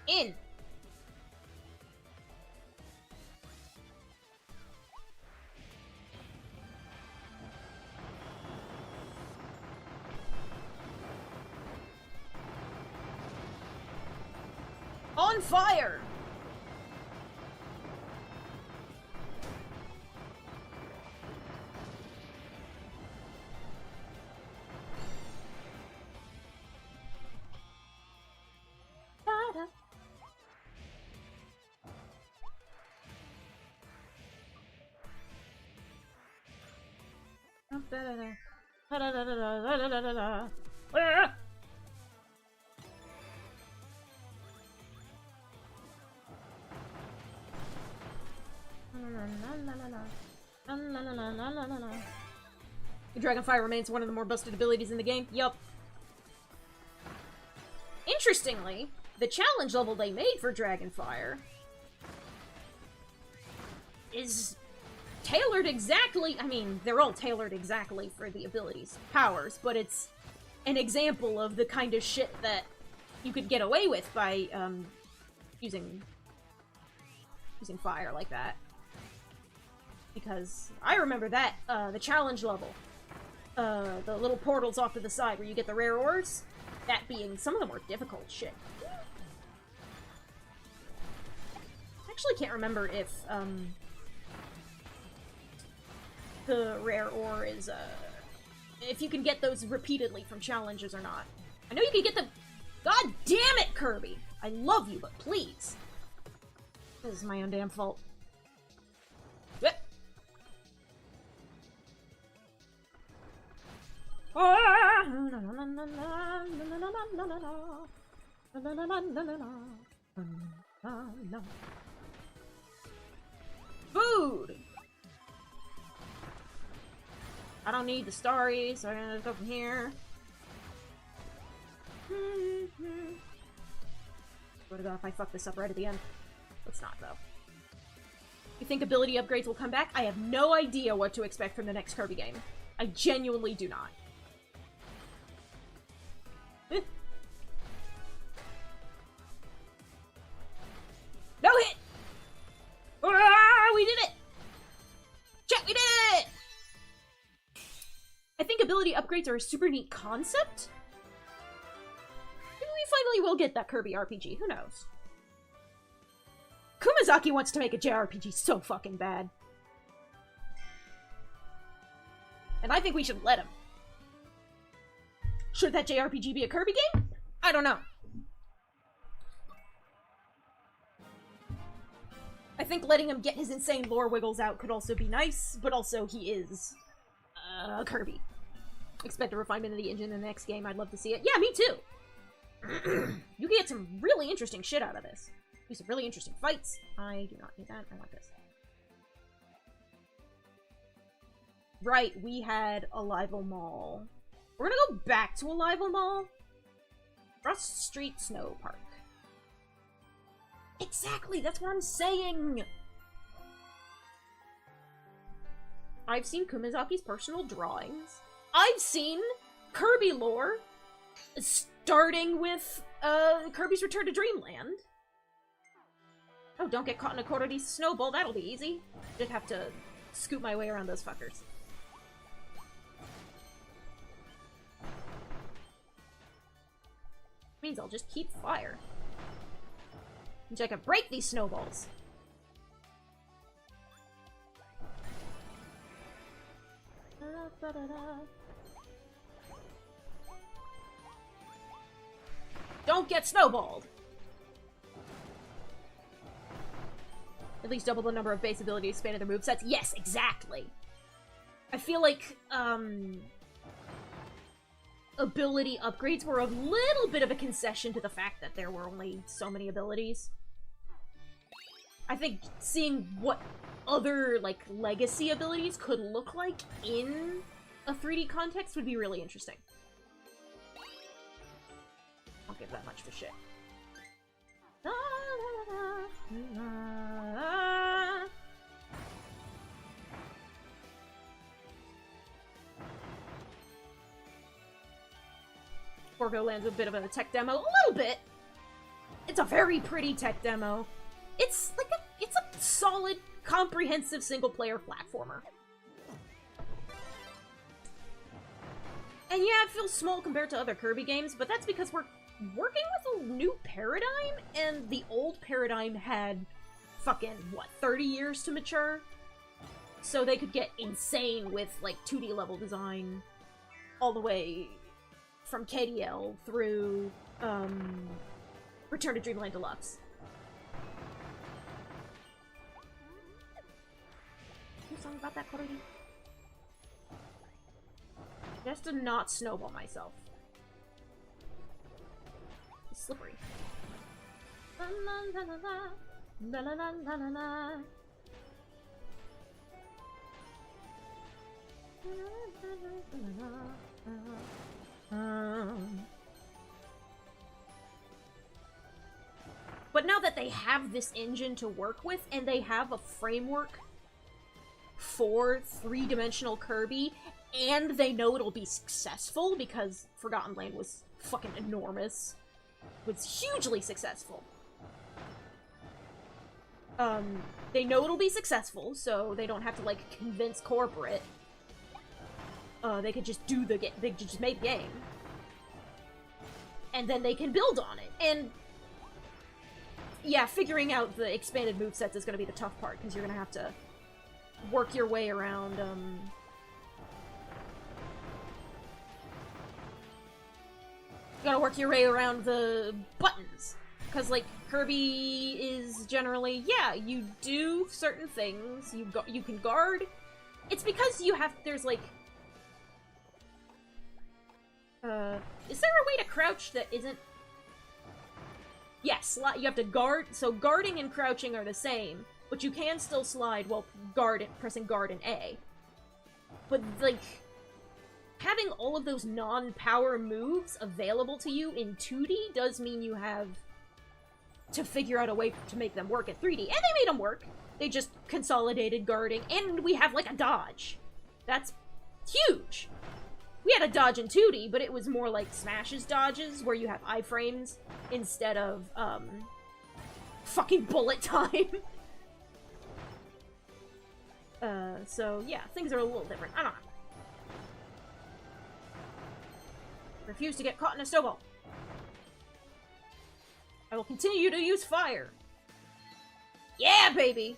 In. On fire! Dragonfire remains one of the more busted abilities in the game. Yup. Interestingly, the challenge level they made for Dragonfire is tailored exactly, I mean, they're all tailored exactly for the abilities, powers, but it's an example of the kind of shit that you could get away with by, using fire like that. Because I remember that, the challenge level the little portals off to the side where you get the rare ores. That being some of the more difficult shit. I actually can't remember if, the rare ore is, if you can get those repeatedly from challenges or not. I know you can get them— God damn it, Kirby! I love you, but please. This is my own damn fault. Yep. Food! I don't need the starries, so I'm gonna go from here. Swear to God, if I fuck this up right at the end. Let's not, though. You think ability upgrades will come back? I have no idea what to expect from the next Kirby game. I genuinely do not. No hit! Ah, we did it! Chat, we did it! I think ability upgrades are a super neat concept. Maybe we finally will get that Kirby RPG, who knows? Kumazaki wants to make a JRPG so fucking bad. And I think we should let him. Should that JRPG be a Kirby game? I don't know. I think letting him get his insane lore wiggles out could also be nice, but also he is Kirby. Expect a refinement of the engine in the next game. I'd love to see it. Yeah, me too! You can get some really interesting shit out of this. Do some really interesting fights. I do not need that. I want this. Right, we had Alival Mall. We're gonna go back to Alival Mall. Rust Street Snow Park. Exactly, that's what I'm saying! I've seen Kumazaki's personal drawings. I've seen Kirby lore, starting with Kirby's Return to Dreamland. Oh, don't get caught in a Korori snowball, that'll be easy. Just have to scoot my way around those fuckers. Means I'll just keep fire. Means I can break these snowballs. Don't get snowballed! At least double the number of base abilities, expanded their movesets. Yes, exactly! I feel like, ability upgrades were a little bit of a concession to the fact that there were only so many abilities. I think seeing what other, like, legacy abilities could look like in a 3D context would be really interesting. I'll give that much for shit. Borgo lands a bit of a tech demo. A little bit! It's a very pretty tech demo. It's like it's a solid, comprehensive single-player platformer. And yeah, it feels small compared to other Kirby games, but that's because we're working with a new paradigm, and the old paradigm had fucking, what, 30 years to mature? So they could get insane with, like, 2D level design all the way from KDL through, Return to Dreamland Deluxe. Do something about that, Kirby? Just to not snowball myself. It's slippery. But now that they have this engine to work with, and they have a framework for three-dimensional Kirby, and they know it'll be successful, because Forgotten Land was fucking enormous. It was hugely successful. They know it'll be successful, so they don't have to, like, convince corporate. they could just do the they could just make the game. And then they can build on it. And yeah, figuring out the expanded movesets is gonna be the tough part, because you're gonna have to work your way around, you gotta work your way around the buttons. Because, like, Kirby is generally, yeah, you do certain things, you can guard. It's because you have, there's, like, is there a way to crouch that isn't... Yes, you have to guard, so guarding and crouching are the same, but you can still slide while pressing guard and A. But, like, having all of those non-power moves available to you in 2D does mean you have to figure out a way to make them work in 3D. And they made them work. They just consolidated guarding, and we have, like, a dodge. That's huge. We had a dodge in 2D, but it was more like Smash's dodges, where you have iframes instead of, fucking bullet time. So, yeah, things are a little different. I don't know. Refuse to get caught in a snowball. I will continue to use fire. Yeah, baby!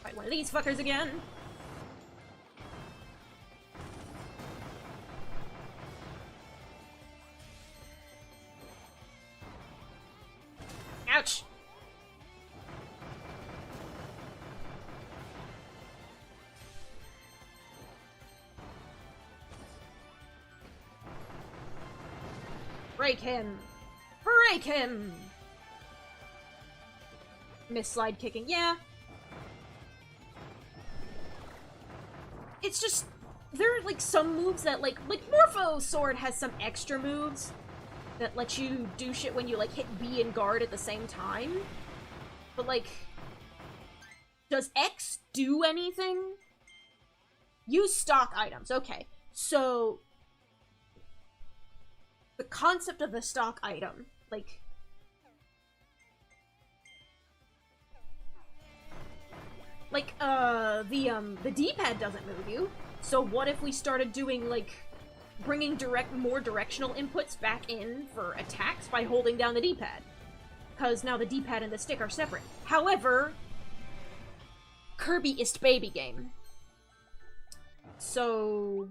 Fight one of these fuckers again. Ouch! Break him! Break him! Miss slide kicking, yeah. It's just, there are, like, some moves that, like Morpho Sword has some extra moves that let you do shit when you, like, hit B and guard at the same time. But, like, does X do anything? Use stock items, okay. So, the concept of the stock item, like, the D-pad doesn't move you, so what if we started doing, like, bringing more directional inputs back in for attacks by holding down the D-pad? Because now the D-pad and the stick are separate. However, Kirby-ist baby game. So,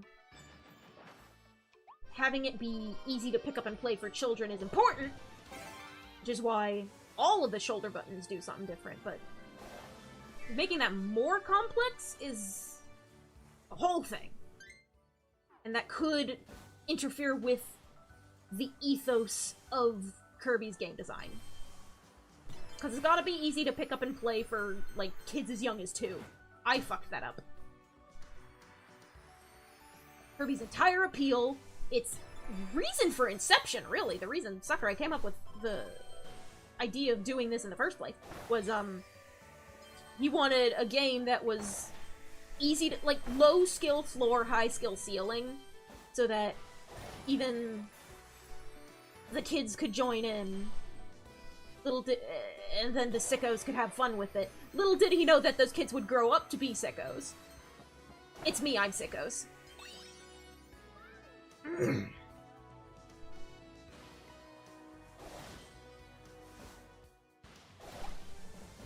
having it be easy to pick up and play for children is important, which is why all of the shoulder buttons do something different, but making that more complex is a whole thing. And that could interfere with the ethos of Kirby's game design. Because it's gotta be easy to pick up and play for, like, kids as young as 2. I fucked that up. Kirby's entire appeal, its reason for inception, really, the reason Sakurai came up with the idea of doing this in the first place, was, he wanted a game that was easy to, like, low skill floor, high skill ceiling, so that even the kids could join in. And then the sickos could have fun with it. Little did he know that those kids would grow up to be sickos. It's me, I'm sickos.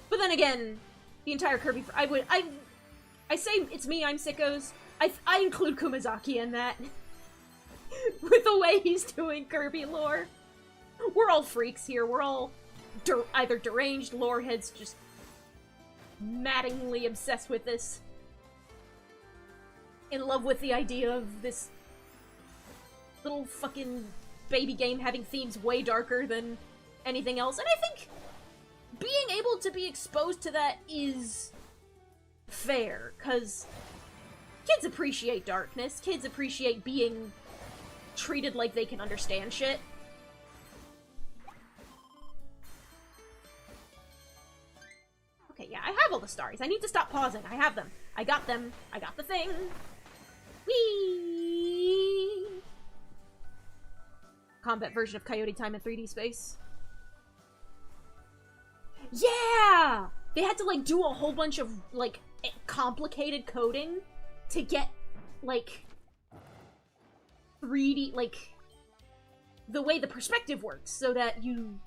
But then again, the entire Kirby, I say it's me, I'm sickos. I include Kumazaki in that. With the way he's doing Kirby lore. We're all freaks here. We're all either deranged lore heads just maddeningly obsessed with this. In love with the idea of this little fucking baby game having themes way darker than anything else. And I think being able to be exposed to that is fair, because kids appreciate darkness. Kids appreciate being treated like they can understand shit. Okay, yeah, I have all the stars. I need to stop pausing. I have them. I got them. I got the thing. Whee! Combat version of Coyote Time in 3D space. Yeah! they had to, like, do a whole bunch of, like, complicated coding to get, like, 3D, like, the way the perspective works, so that you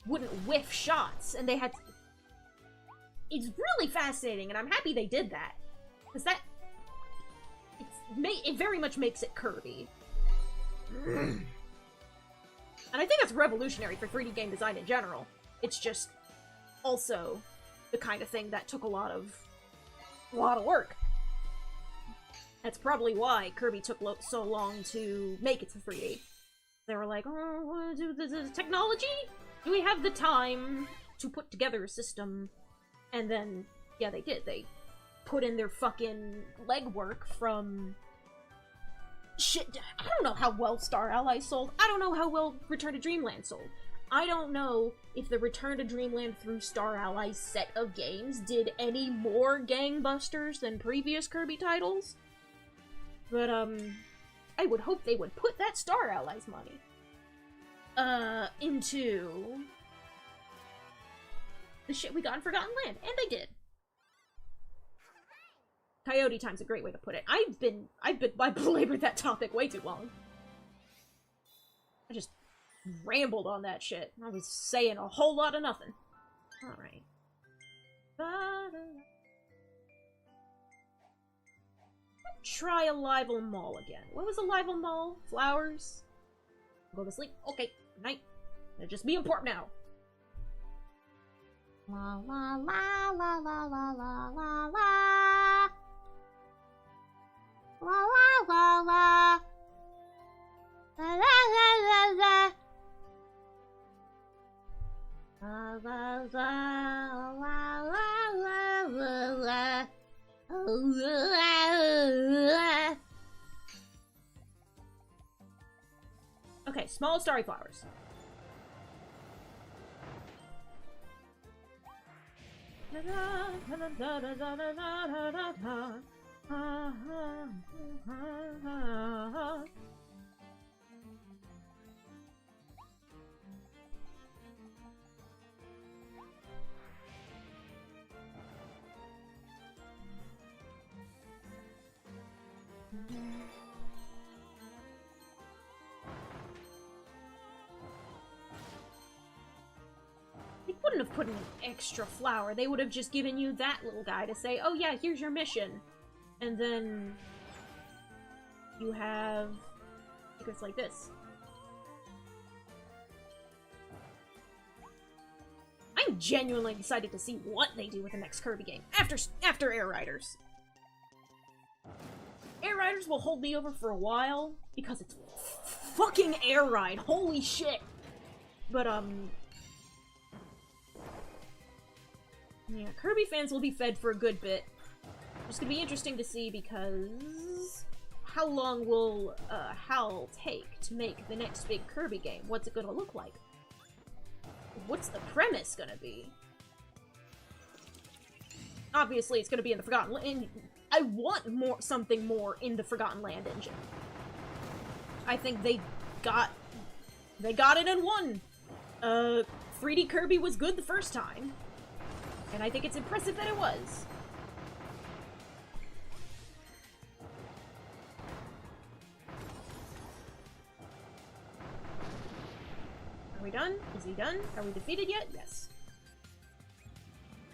wouldn't whiff shots, and they had to... It's really fascinating, and I'm happy they did that. Because that... it very much makes it Kirby. And I think that's revolutionary for 3D game design in general. It's just also the kind of thing that took a lot of work. That's probably why Kirby took so long to make it to 3D. They were like, oh, the technology? Do we have the time to put together a system? And then, yeah, they did. They put in their fucking legwork from... Shit, I don't know how well Star Allies sold. I don't know how well Return to Dreamland sold. I don't know if the Return to Dreamland through Star Allies set of games did any more gangbusters than previous Kirby titles. But, I would hope they would put that Star Allies money, into the shit we got in Forgotten Land, and they did. Coyote Time's a great way to put it. I belabored that topic way too long. I just rambled on that shit. I was saying a whole lot of nothing. Alright. Try Alival Mall again. What was Alival Mall? Flowers? Go to sleep? Okay. Good night. Now just be important now. La la la la la la la la la. La la la la. La la la la la. La la la la la la la. Okay, small starry flowers. They wouldn't have put in an extra flower. They would have just given you that little guy to say, oh yeah, here's your mission. And then you have secrets like this. I'm genuinely excited to see what they do with the next Kirby game after Air Riders. Air Riders will hold me over for a while because it's fucking Air Ride. Holy shit. But yeah, Kirby fans will be fed for a good bit. It's gonna be interesting to see because how long will HAL take to make the next big Kirby game? What's it gonna look like? What's the premise gonna be? Obviously, it's gonna be in the Forgotten Land. I want something more in the Forgotten Land engine. I think they got it in one. 3D Kirby was good the first time, and I think it's impressive that it was. Are we done? Is he done? Are we defeated yet? Yes.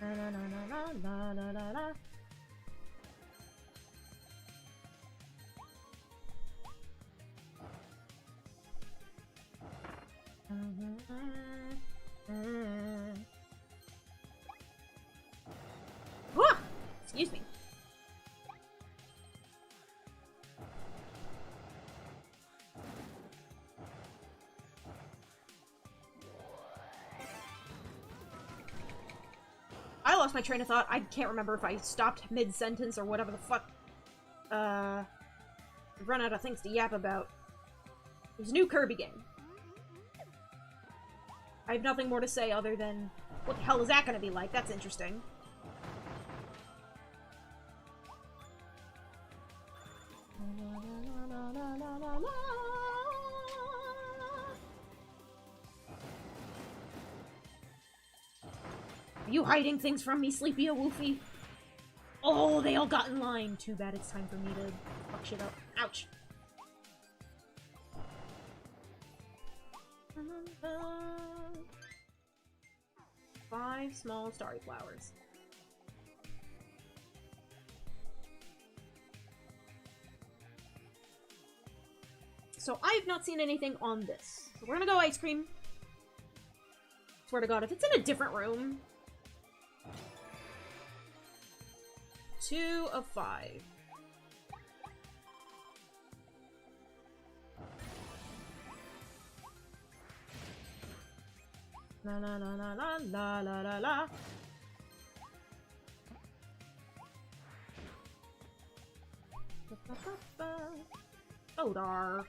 La la la la la la la. Ah! Excuse me. I lost my train of thought. I can't remember if I stopped mid-sentence or whatever the fuck. I've run out of things to yap about. There's a new Kirby game. I have nothing more to say other than, what the hell is that gonna be like? That's interesting. You hiding things from me, Sleepy a Woofy? Oh, they all got in line. Too bad it's time for me to fuck shit up. Ouch. Five small starry flowers. So I have not seen anything on this. So we're gonna go ice cream. Swear to God, if it's in a different room. 2 of 5. La la la la la la la la la. Odar.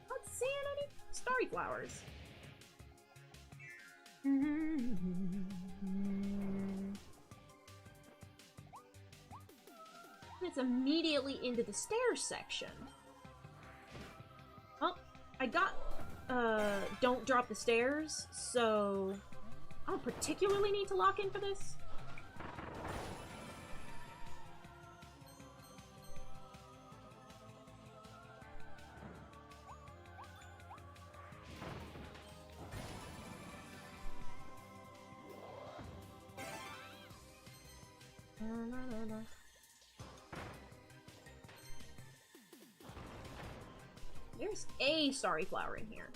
Not seeing any starry flowers. It's immediately into the stairs section. Well, I got, don't drop the stairs, so I don't particularly need to lock in for this. There's a starry flower in here.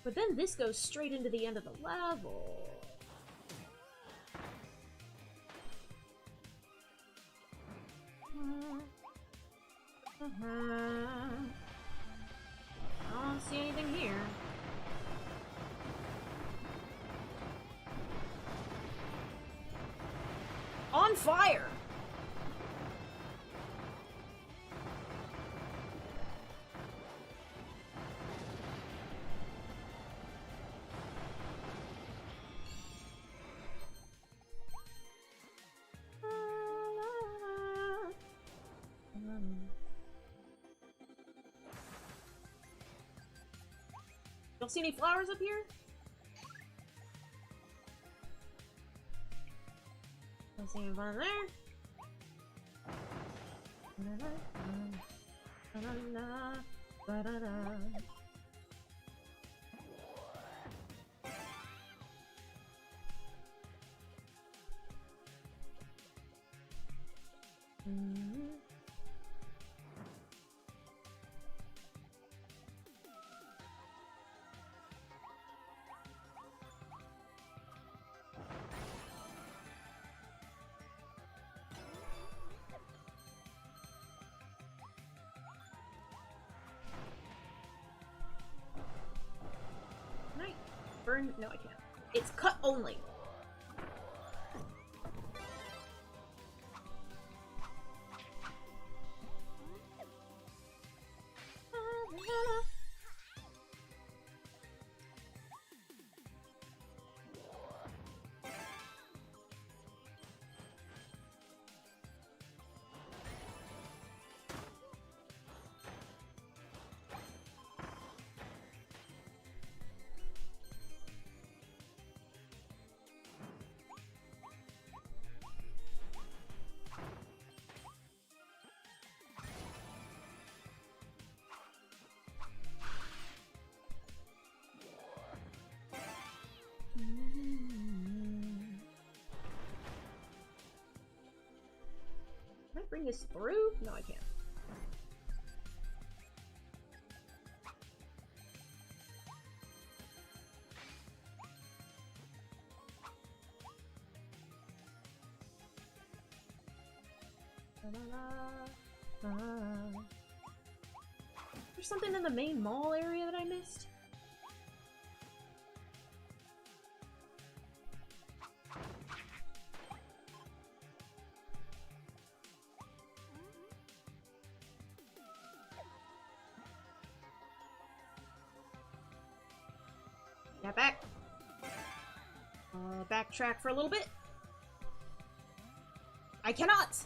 But then this goes straight into the end of the level. I don't see anything here. On fire! Don't see any flowers up here? Don't see any flowers there. Burn? No, I can't. It's cut only. Can I bring this through? No, I can't. There's something in the main mall area that I missed? that back. Backtrack for a little bit. I cannot!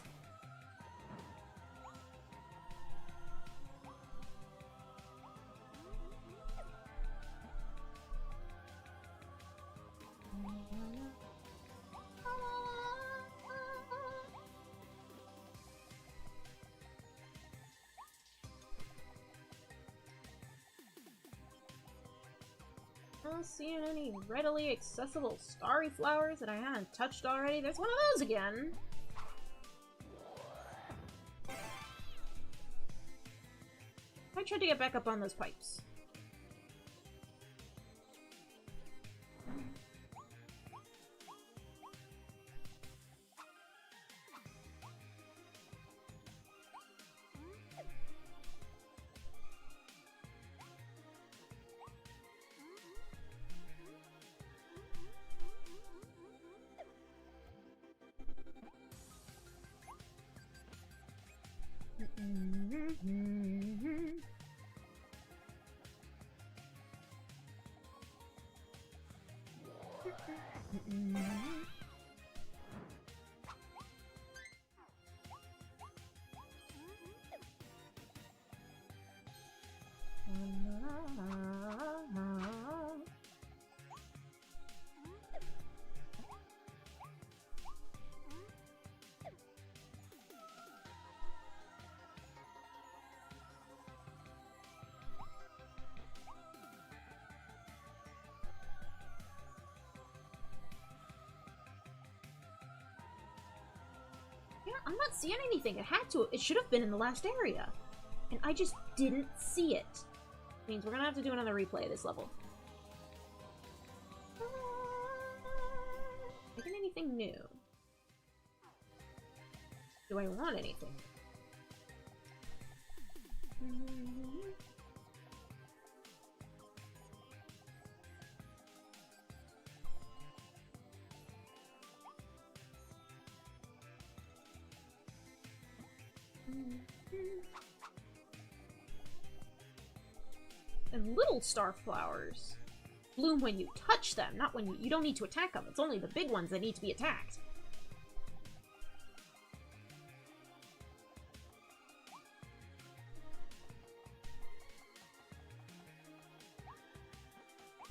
Not seeing any readily accessible starry flowers that I haven't touched already. There's one of those again. I tried to get back up on those pipes. Yeah, I'm not seeing anything. It had to. It should have been in the last area. And I just didn't see it. Means we're gonna have to do another replay of this level. Making anything new? Do I want anything? And little star flowers bloom when you touch them, not when you don't need to attack them. It's only the big ones that need to be attacked.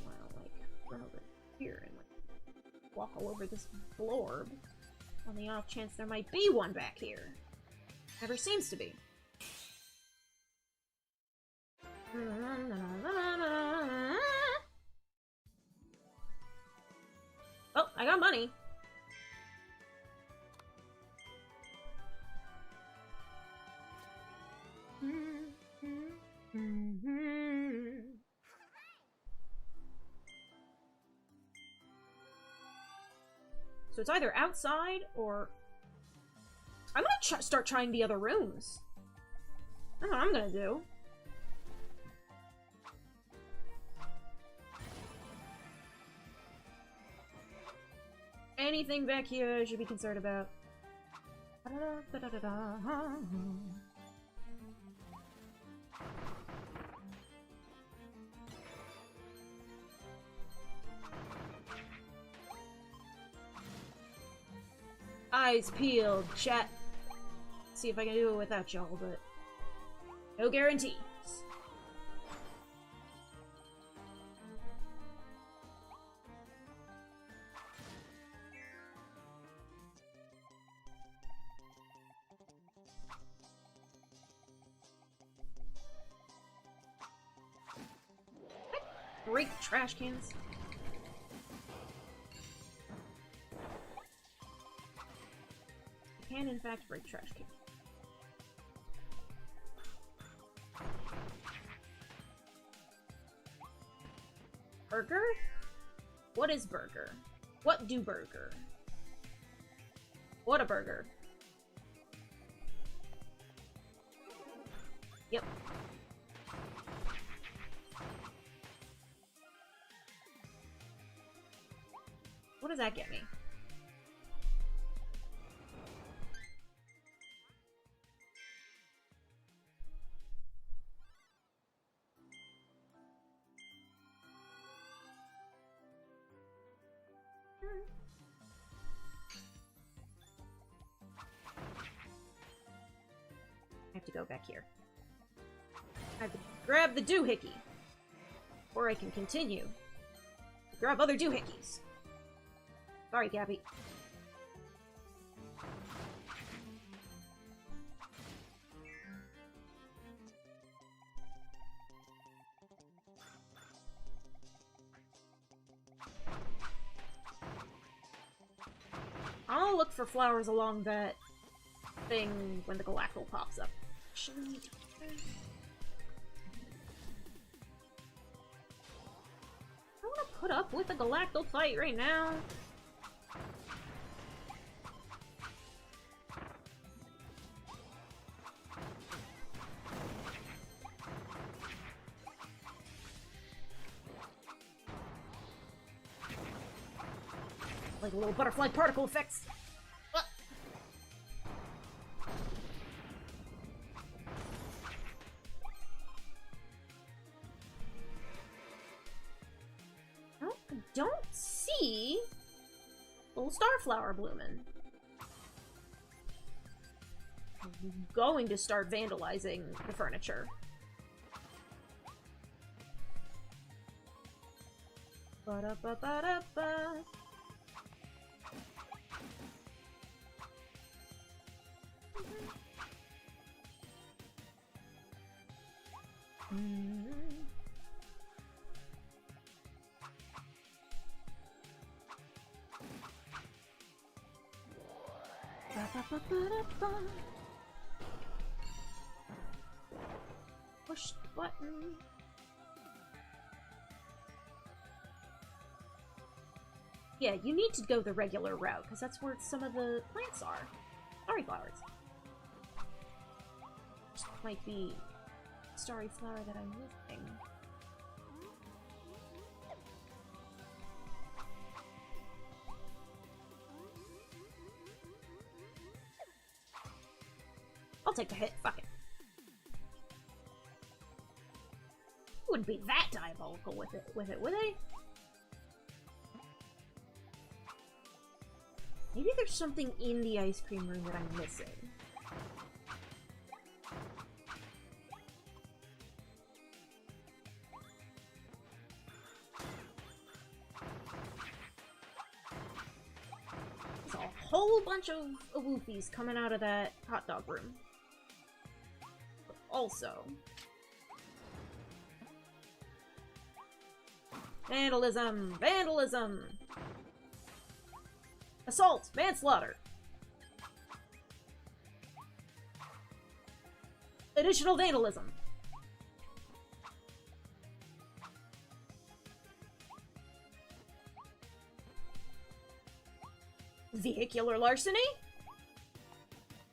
Well, like, run over here and like walk all over this blorb on the off chance there might be one back here. Never seems to be. Oh, I got money. So it's either outside or... I'm gonna start trying the other rooms. That's what I'm gonna do. Anything back here I should be concerned about. Eyes peeled, chat. See if I can do it without y'all, but no guarantees. Break trash cans. I can, in fact, break trash cans. Burger? What is burger? What do burger? What a burger. Yep. What does that get me? have to go back here. I have to grab the doohickey. Or I can continue. Grab other doohickeys. Sorry, Gabby. I'll look for flowers along that thing when the galactal pops up. I want to put up with a galactal fight right now. Like little butterfly particle effects. Oh, I don't see little starflower blooming. I'm going to start vandalizing the furniture. Ba-da-ba-ba-da-ba. Push the button. Yeah, you need to go the regular route, because that's where some of the plants are. Starry flowers. This might be starry flower that I'm missing. I'll take the hit, fuck it. Wouldn't be that diabolical with it, would they? Maybe there's something in the ice cream room that I'm missing. There's a whole bunch of woofies coming out of that hot dog room. But also... vandalism! Vandalism! Assault! Manslaughter! Additional vandalism! Vehicular larceny?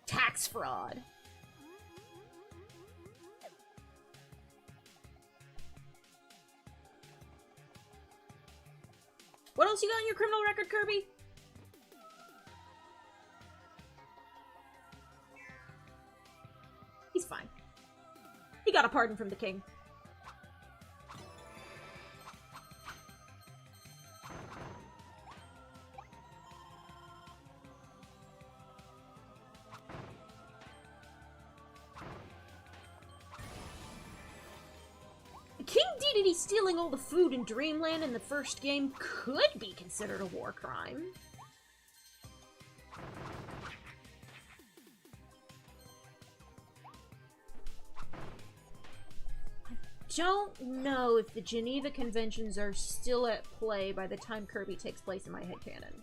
Tax fraud! What else you got on your criminal record, Kirby? He's fine. He got a pardon from the king. King Dedede stealing all the food in Dreamland in the first game could be considered a war crime. Don't know if the Geneva Conventions are still at play by the time Kirby takes place in my headcanon.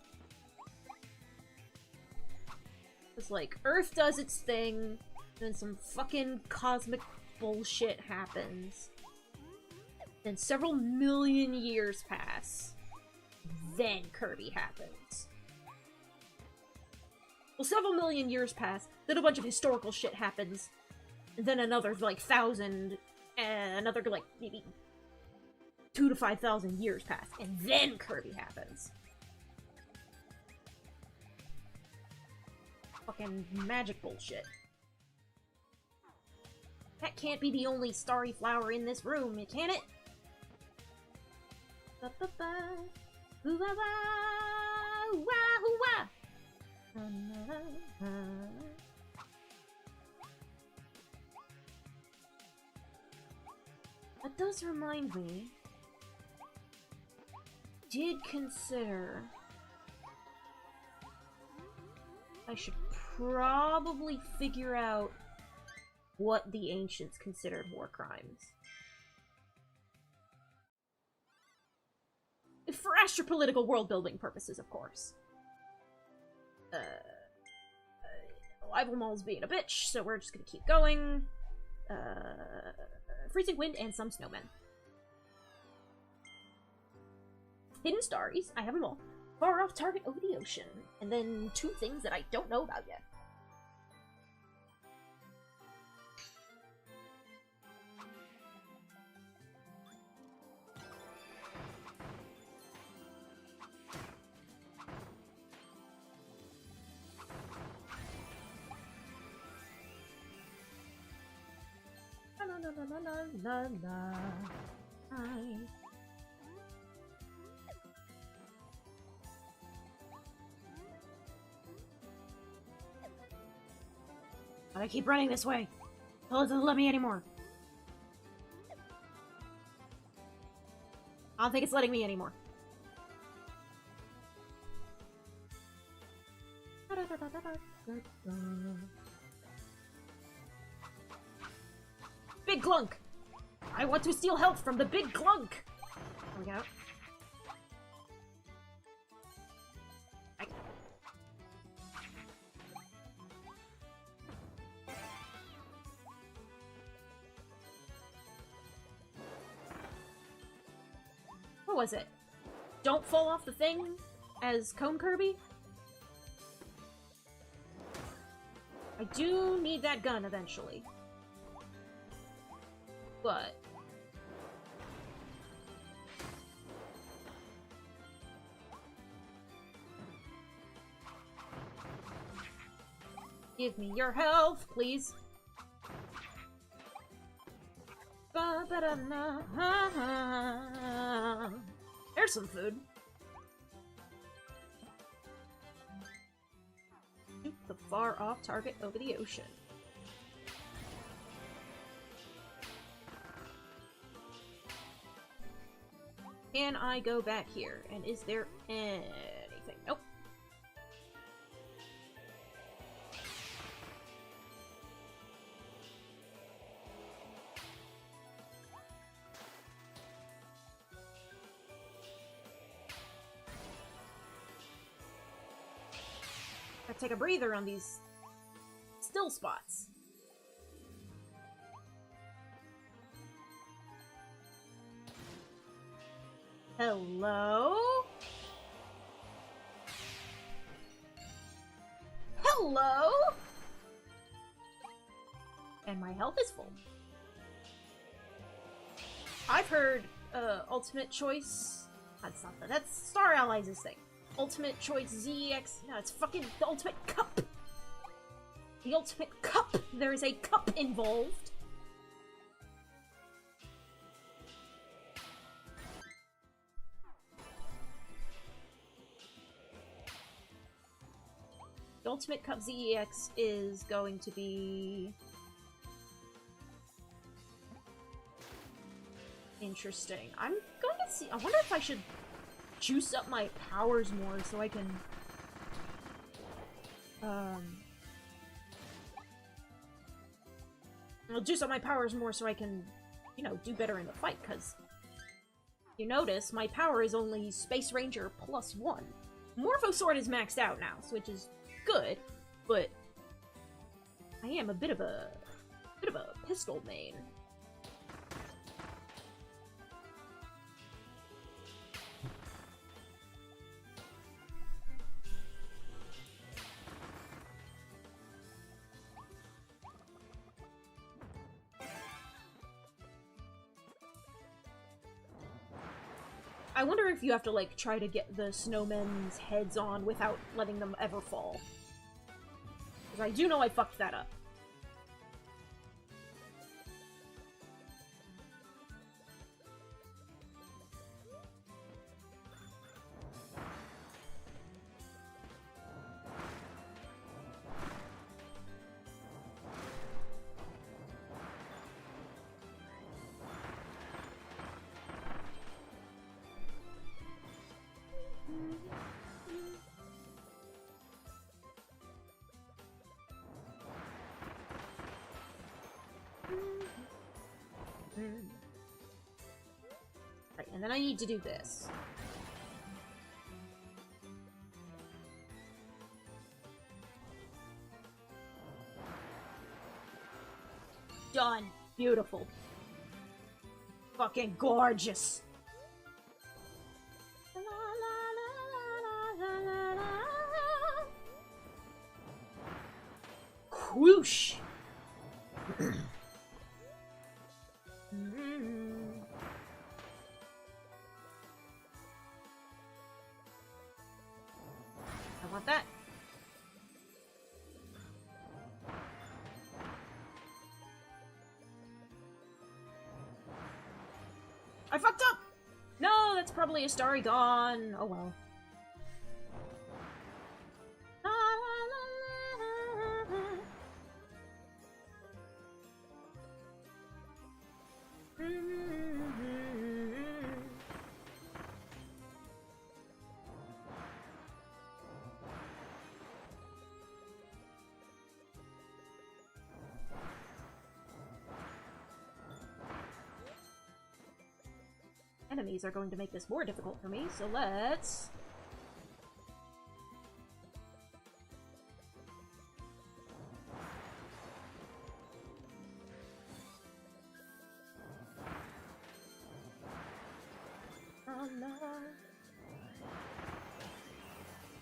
It's like, Earth does its thing, then some fucking cosmic bullshit happens. Then several million years pass. Then Kirby happens. Well, several million years pass, then a bunch of historical shit happens, and then another, like, 1,000... and another, like, maybe 2,000 to 5,000 years pass, and then Kirby happens. Fucking magic bullshit. That can't be the only starry flower in this room, can it? Ba ba ba. Ooh wah wah. Ooh wah ooh wah. That does remind me. Did consider I should probably figure out what the ancients considered war crimes. For astropolitical world-building purposes, of course. Libel Mall's being a bitch, so we're just gonna keep going. Freezing wind and some snowmen. Hidden starries, I have them all. Far off target over the ocean. And then 2 things that I don't know about yet. La la la la la la. Hi. I keep running this way. It doesn't let me anymore. I don't think it's letting me anymore. Big Glunk! I want to steal health from the Big Glunk! There we go. What was it? Don't fall off the thing as Cone Kirby? I do need that gun eventually. But give me your health, please. There's some food. Shoot the far off target over the ocean. Can I go back here? And is there anything? Nope. Gotta take a breather on these still spots. Hello? Hello? And my health is full. I've heard, ultimate choice... That's something. That's Star Allies' thing. Ultimate choice ZEX... No, it's fucking the ultimate cup! The ultimate cup! There is a cup involved. The Ultimate Cup ZEX is going to be... interesting. I'm going to see... I wonder if I should juice up my powers more so I can... I'll juice up my powers more so I can, you know, do better in the fight, because... You notice, my power is only Space Ranger +1. Morpho Sword is maxed out now, which is good, but I am a bit of a pistol main. I wonder if you have to, like, try to get the snowmen's heads on without letting them ever fall. Because I do know I fucked that up. Right, and then I need to do this. Done. Beautiful. Fucking gorgeous. Whoosh. I want that. I fucked up! No, that's probably a starry gone. Oh well. Enemies are going to make this more difficult for me, so let's... Oh no.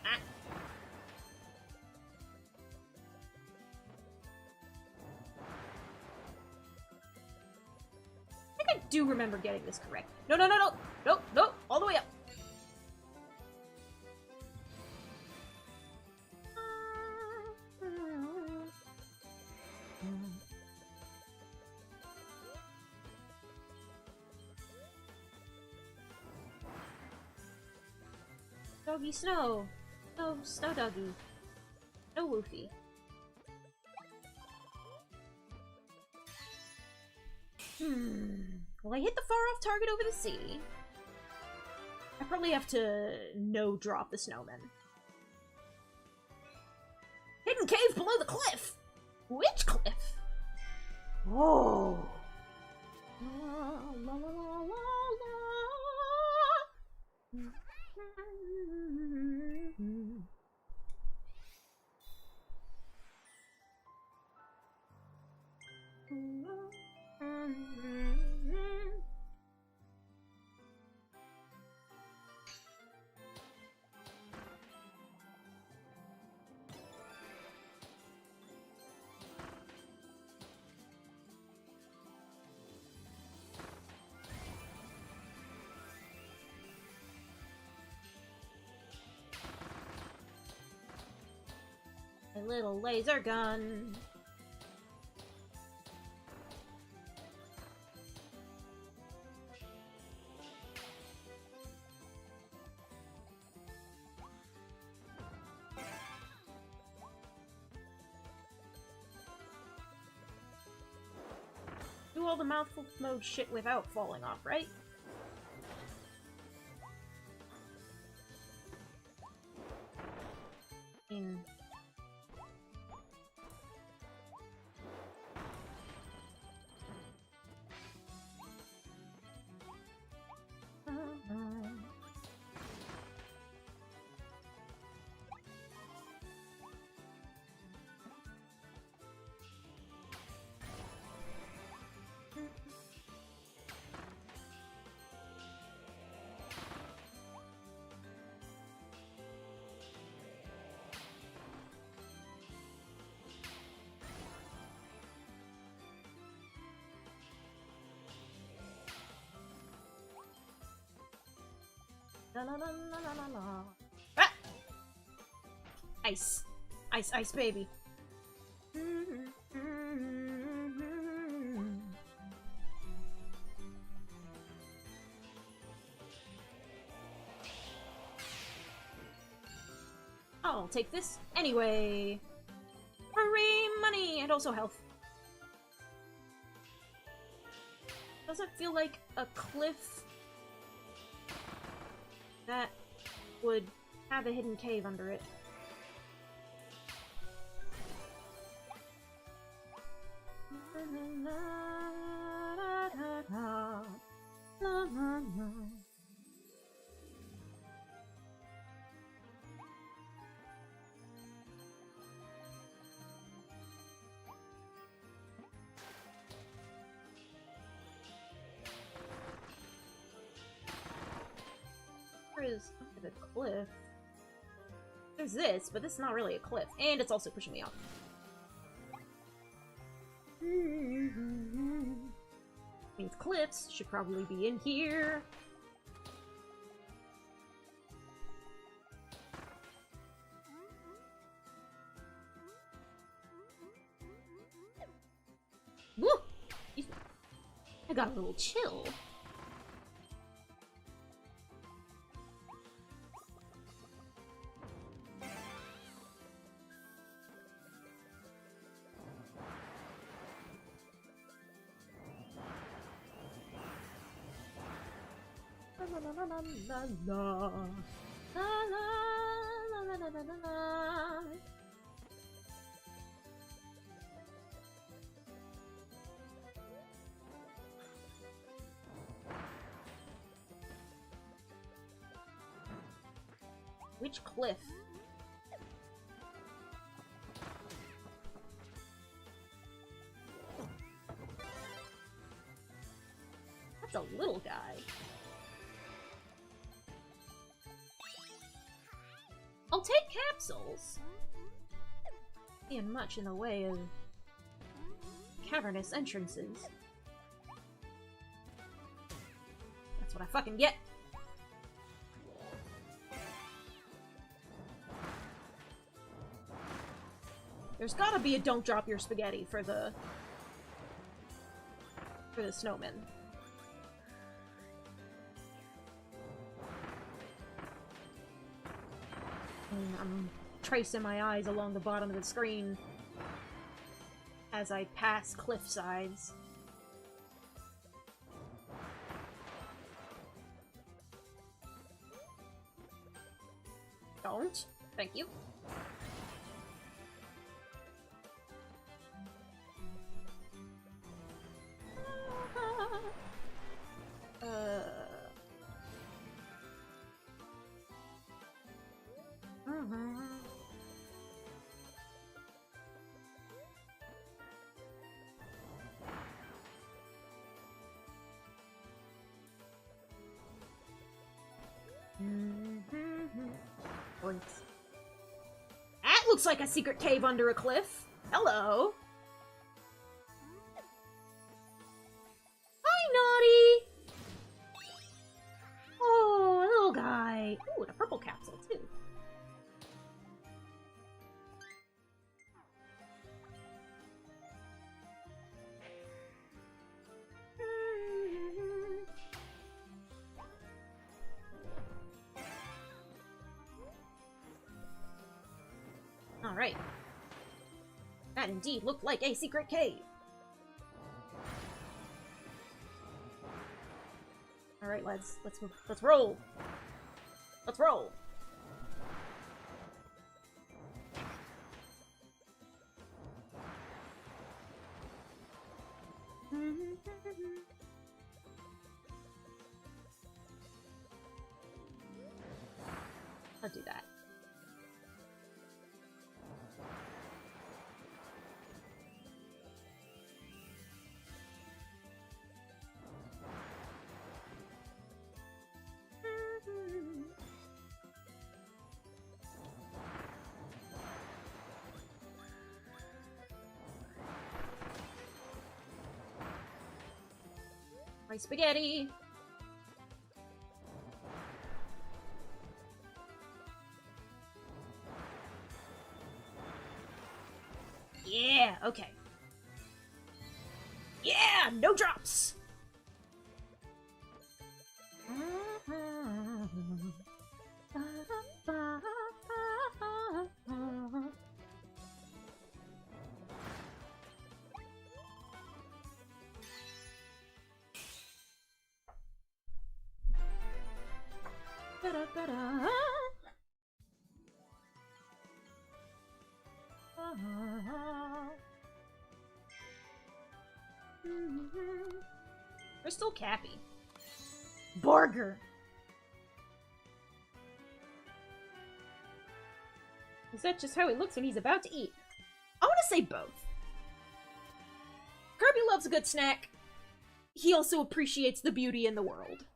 Ah. I think I do remember getting this correct. No, no, no, no! No, no! All the way up! Doggy Snow! Oh, Snow Doggy. No Woofy. Well, I hit the far-off target over the sea. I probably have to no-drop the snowman. Hidden cave below the cliff! Which cliff? Oh! La, la, la, la, la. A little laser gun. Do all the mouthful mode shit without falling off, right? La la la la la la la. Ah! Ice. Ice, ice, baby. I'll take this anyway. Hooray, money! And also health. Doesn't feel like a cliff that would have a hidden cave under it. is under the cliff? There's this, but this is not really a cliff. And it's also pushing me off. Means cliffs should probably be in here. Woo! I got a little chill. La la la la la la la la la la la. Which cliff? That's a little guy. I'll take capsules. And much in the way of cavernous entrances. That's what I fucking get. There's gotta be a don't drop your spaghetti for the snowman. I'm tracing my eyes along the bottom of the screen as I pass cliff sides. Don't. Thank you. That looks like a secret cave under a cliff. Hello. Hi, Naughty. Oh, little guy. Ooh, and a purple capsule, too. Alright. That indeed looked like a secret cave. Alright, lads. Let's roll. Let's roll. I'll do that. My spaghetti! Yeah, okay. Yeah, no drops! Crystal Cappy. Burger. Is that just how he looks when he's about to eat? I want to say both. Kirby loves a good snack. He also appreciates the beauty in the world.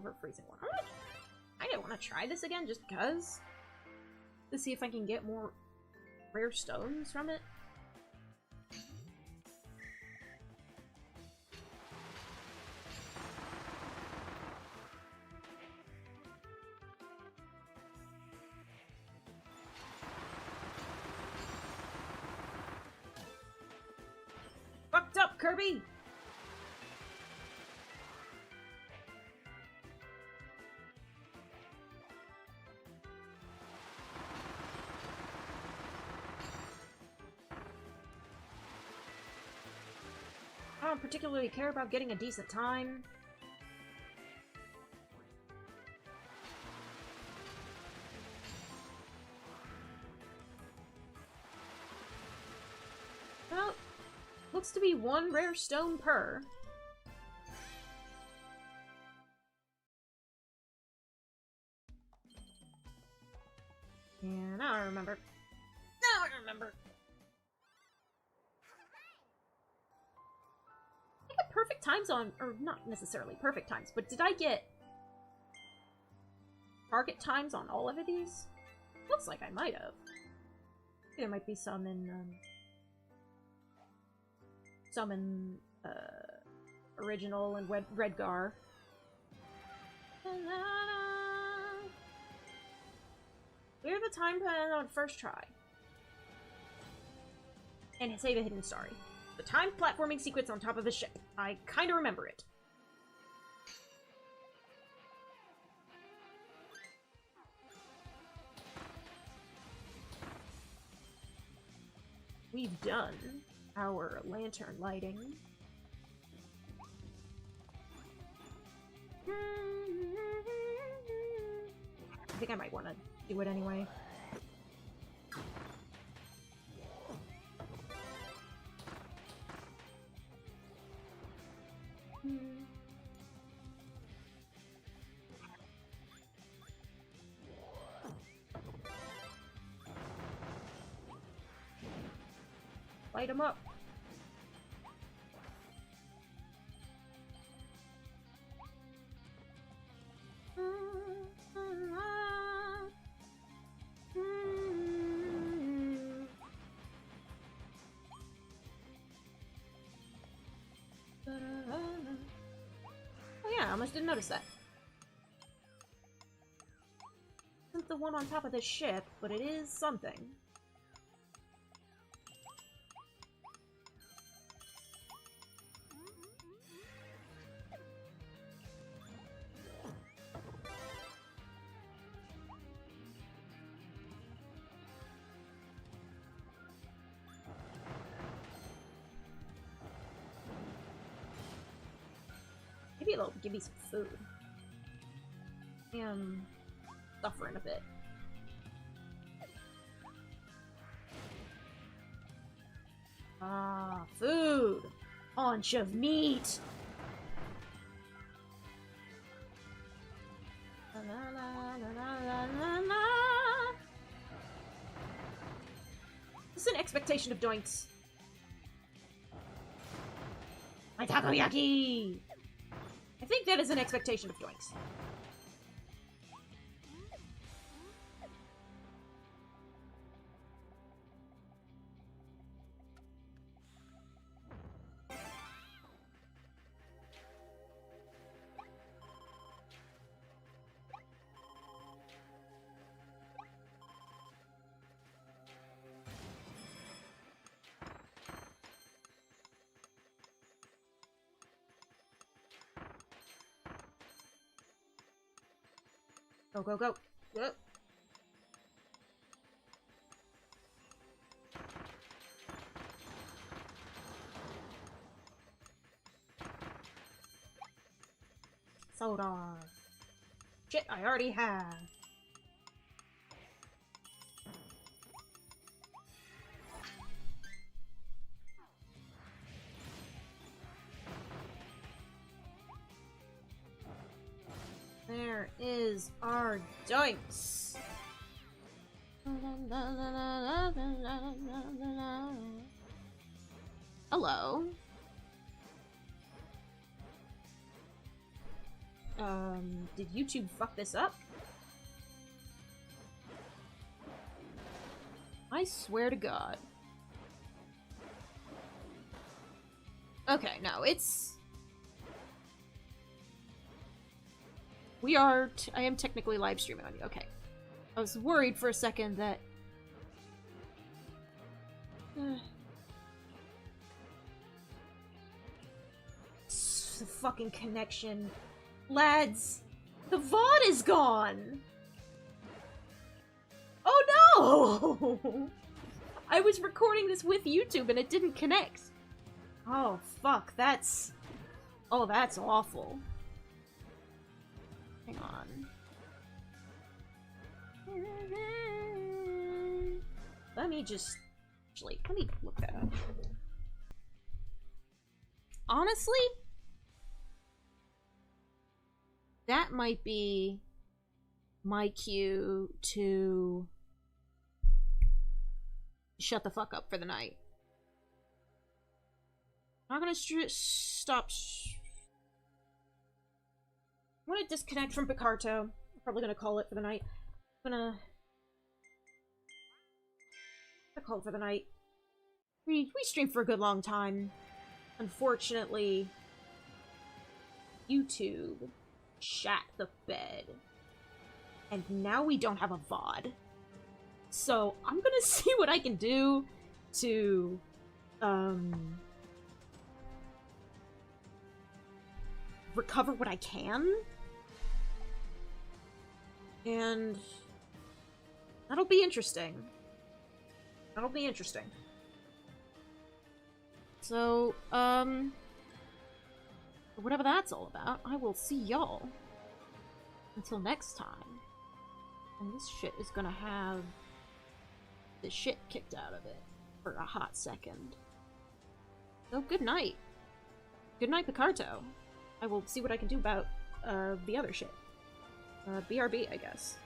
over freezing one. I don't want to try this again just because. To see if I can get more rare stones from it. Fucked up, Kirby! I don't particularly care about getting a decent time. Well, looks to be one rare stone per. Yeah, now I remember. Now I remember. I got perfect times on, or not necessarily perfect times, but did I get target times on all of these? Looks like I might have. There might be some in, original and Redgar. Clear the time plan on first try. And save a hidden story. The timed platforming sequence on top of a ship. I kinda remember it. We've done our lantern lighting. I think I might want to do it anyway. Light them up. Oh yeah, I almost didn't notice that. Isn't the one on top of this ship, but it is something. Maybe it'll give me some food. I am suffering a bit. Ah, food! Haunch of meat! La, la, la, la, la, la. This is an expectation of doinks. My takoyaki! I think that is an expectation of doinks. Go, go, go. Go. Soda. Shit, I already have. There is our dice. Hello. Did YouTube fuck this up? I swear to God. Okay, no, it's... I am technically live streaming on you, okay. I was worried for a second that... The fucking connection. Lads, the VOD is gone! Oh no! I was recording this with YouTube and it didn't connect. Oh fuck, that's... Oh, that's awful. Hang on. Let me just... Actually, let me look that up. Honestly? That might be my cue to shut the fuck up for the night. I'm not gonna stop. I'm gonna disconnect from Picarto. I'm probably gonna call it for the night. I'm gonna call it for the night. We streamed for a good long time. Unfortunately, YouTube shat the bed. And now we don't have a VOD. So I'm gonna see what I can do to recover what I can. And that'll be interesting. That'll be interesting. So, whatever that's all about, I will see y'all until next time. And this shit is gonna have the shit kicked out of it for a hot second. So, good night. Good night, Picarto. I will see what I can do about, the other shit. BRB, I guess.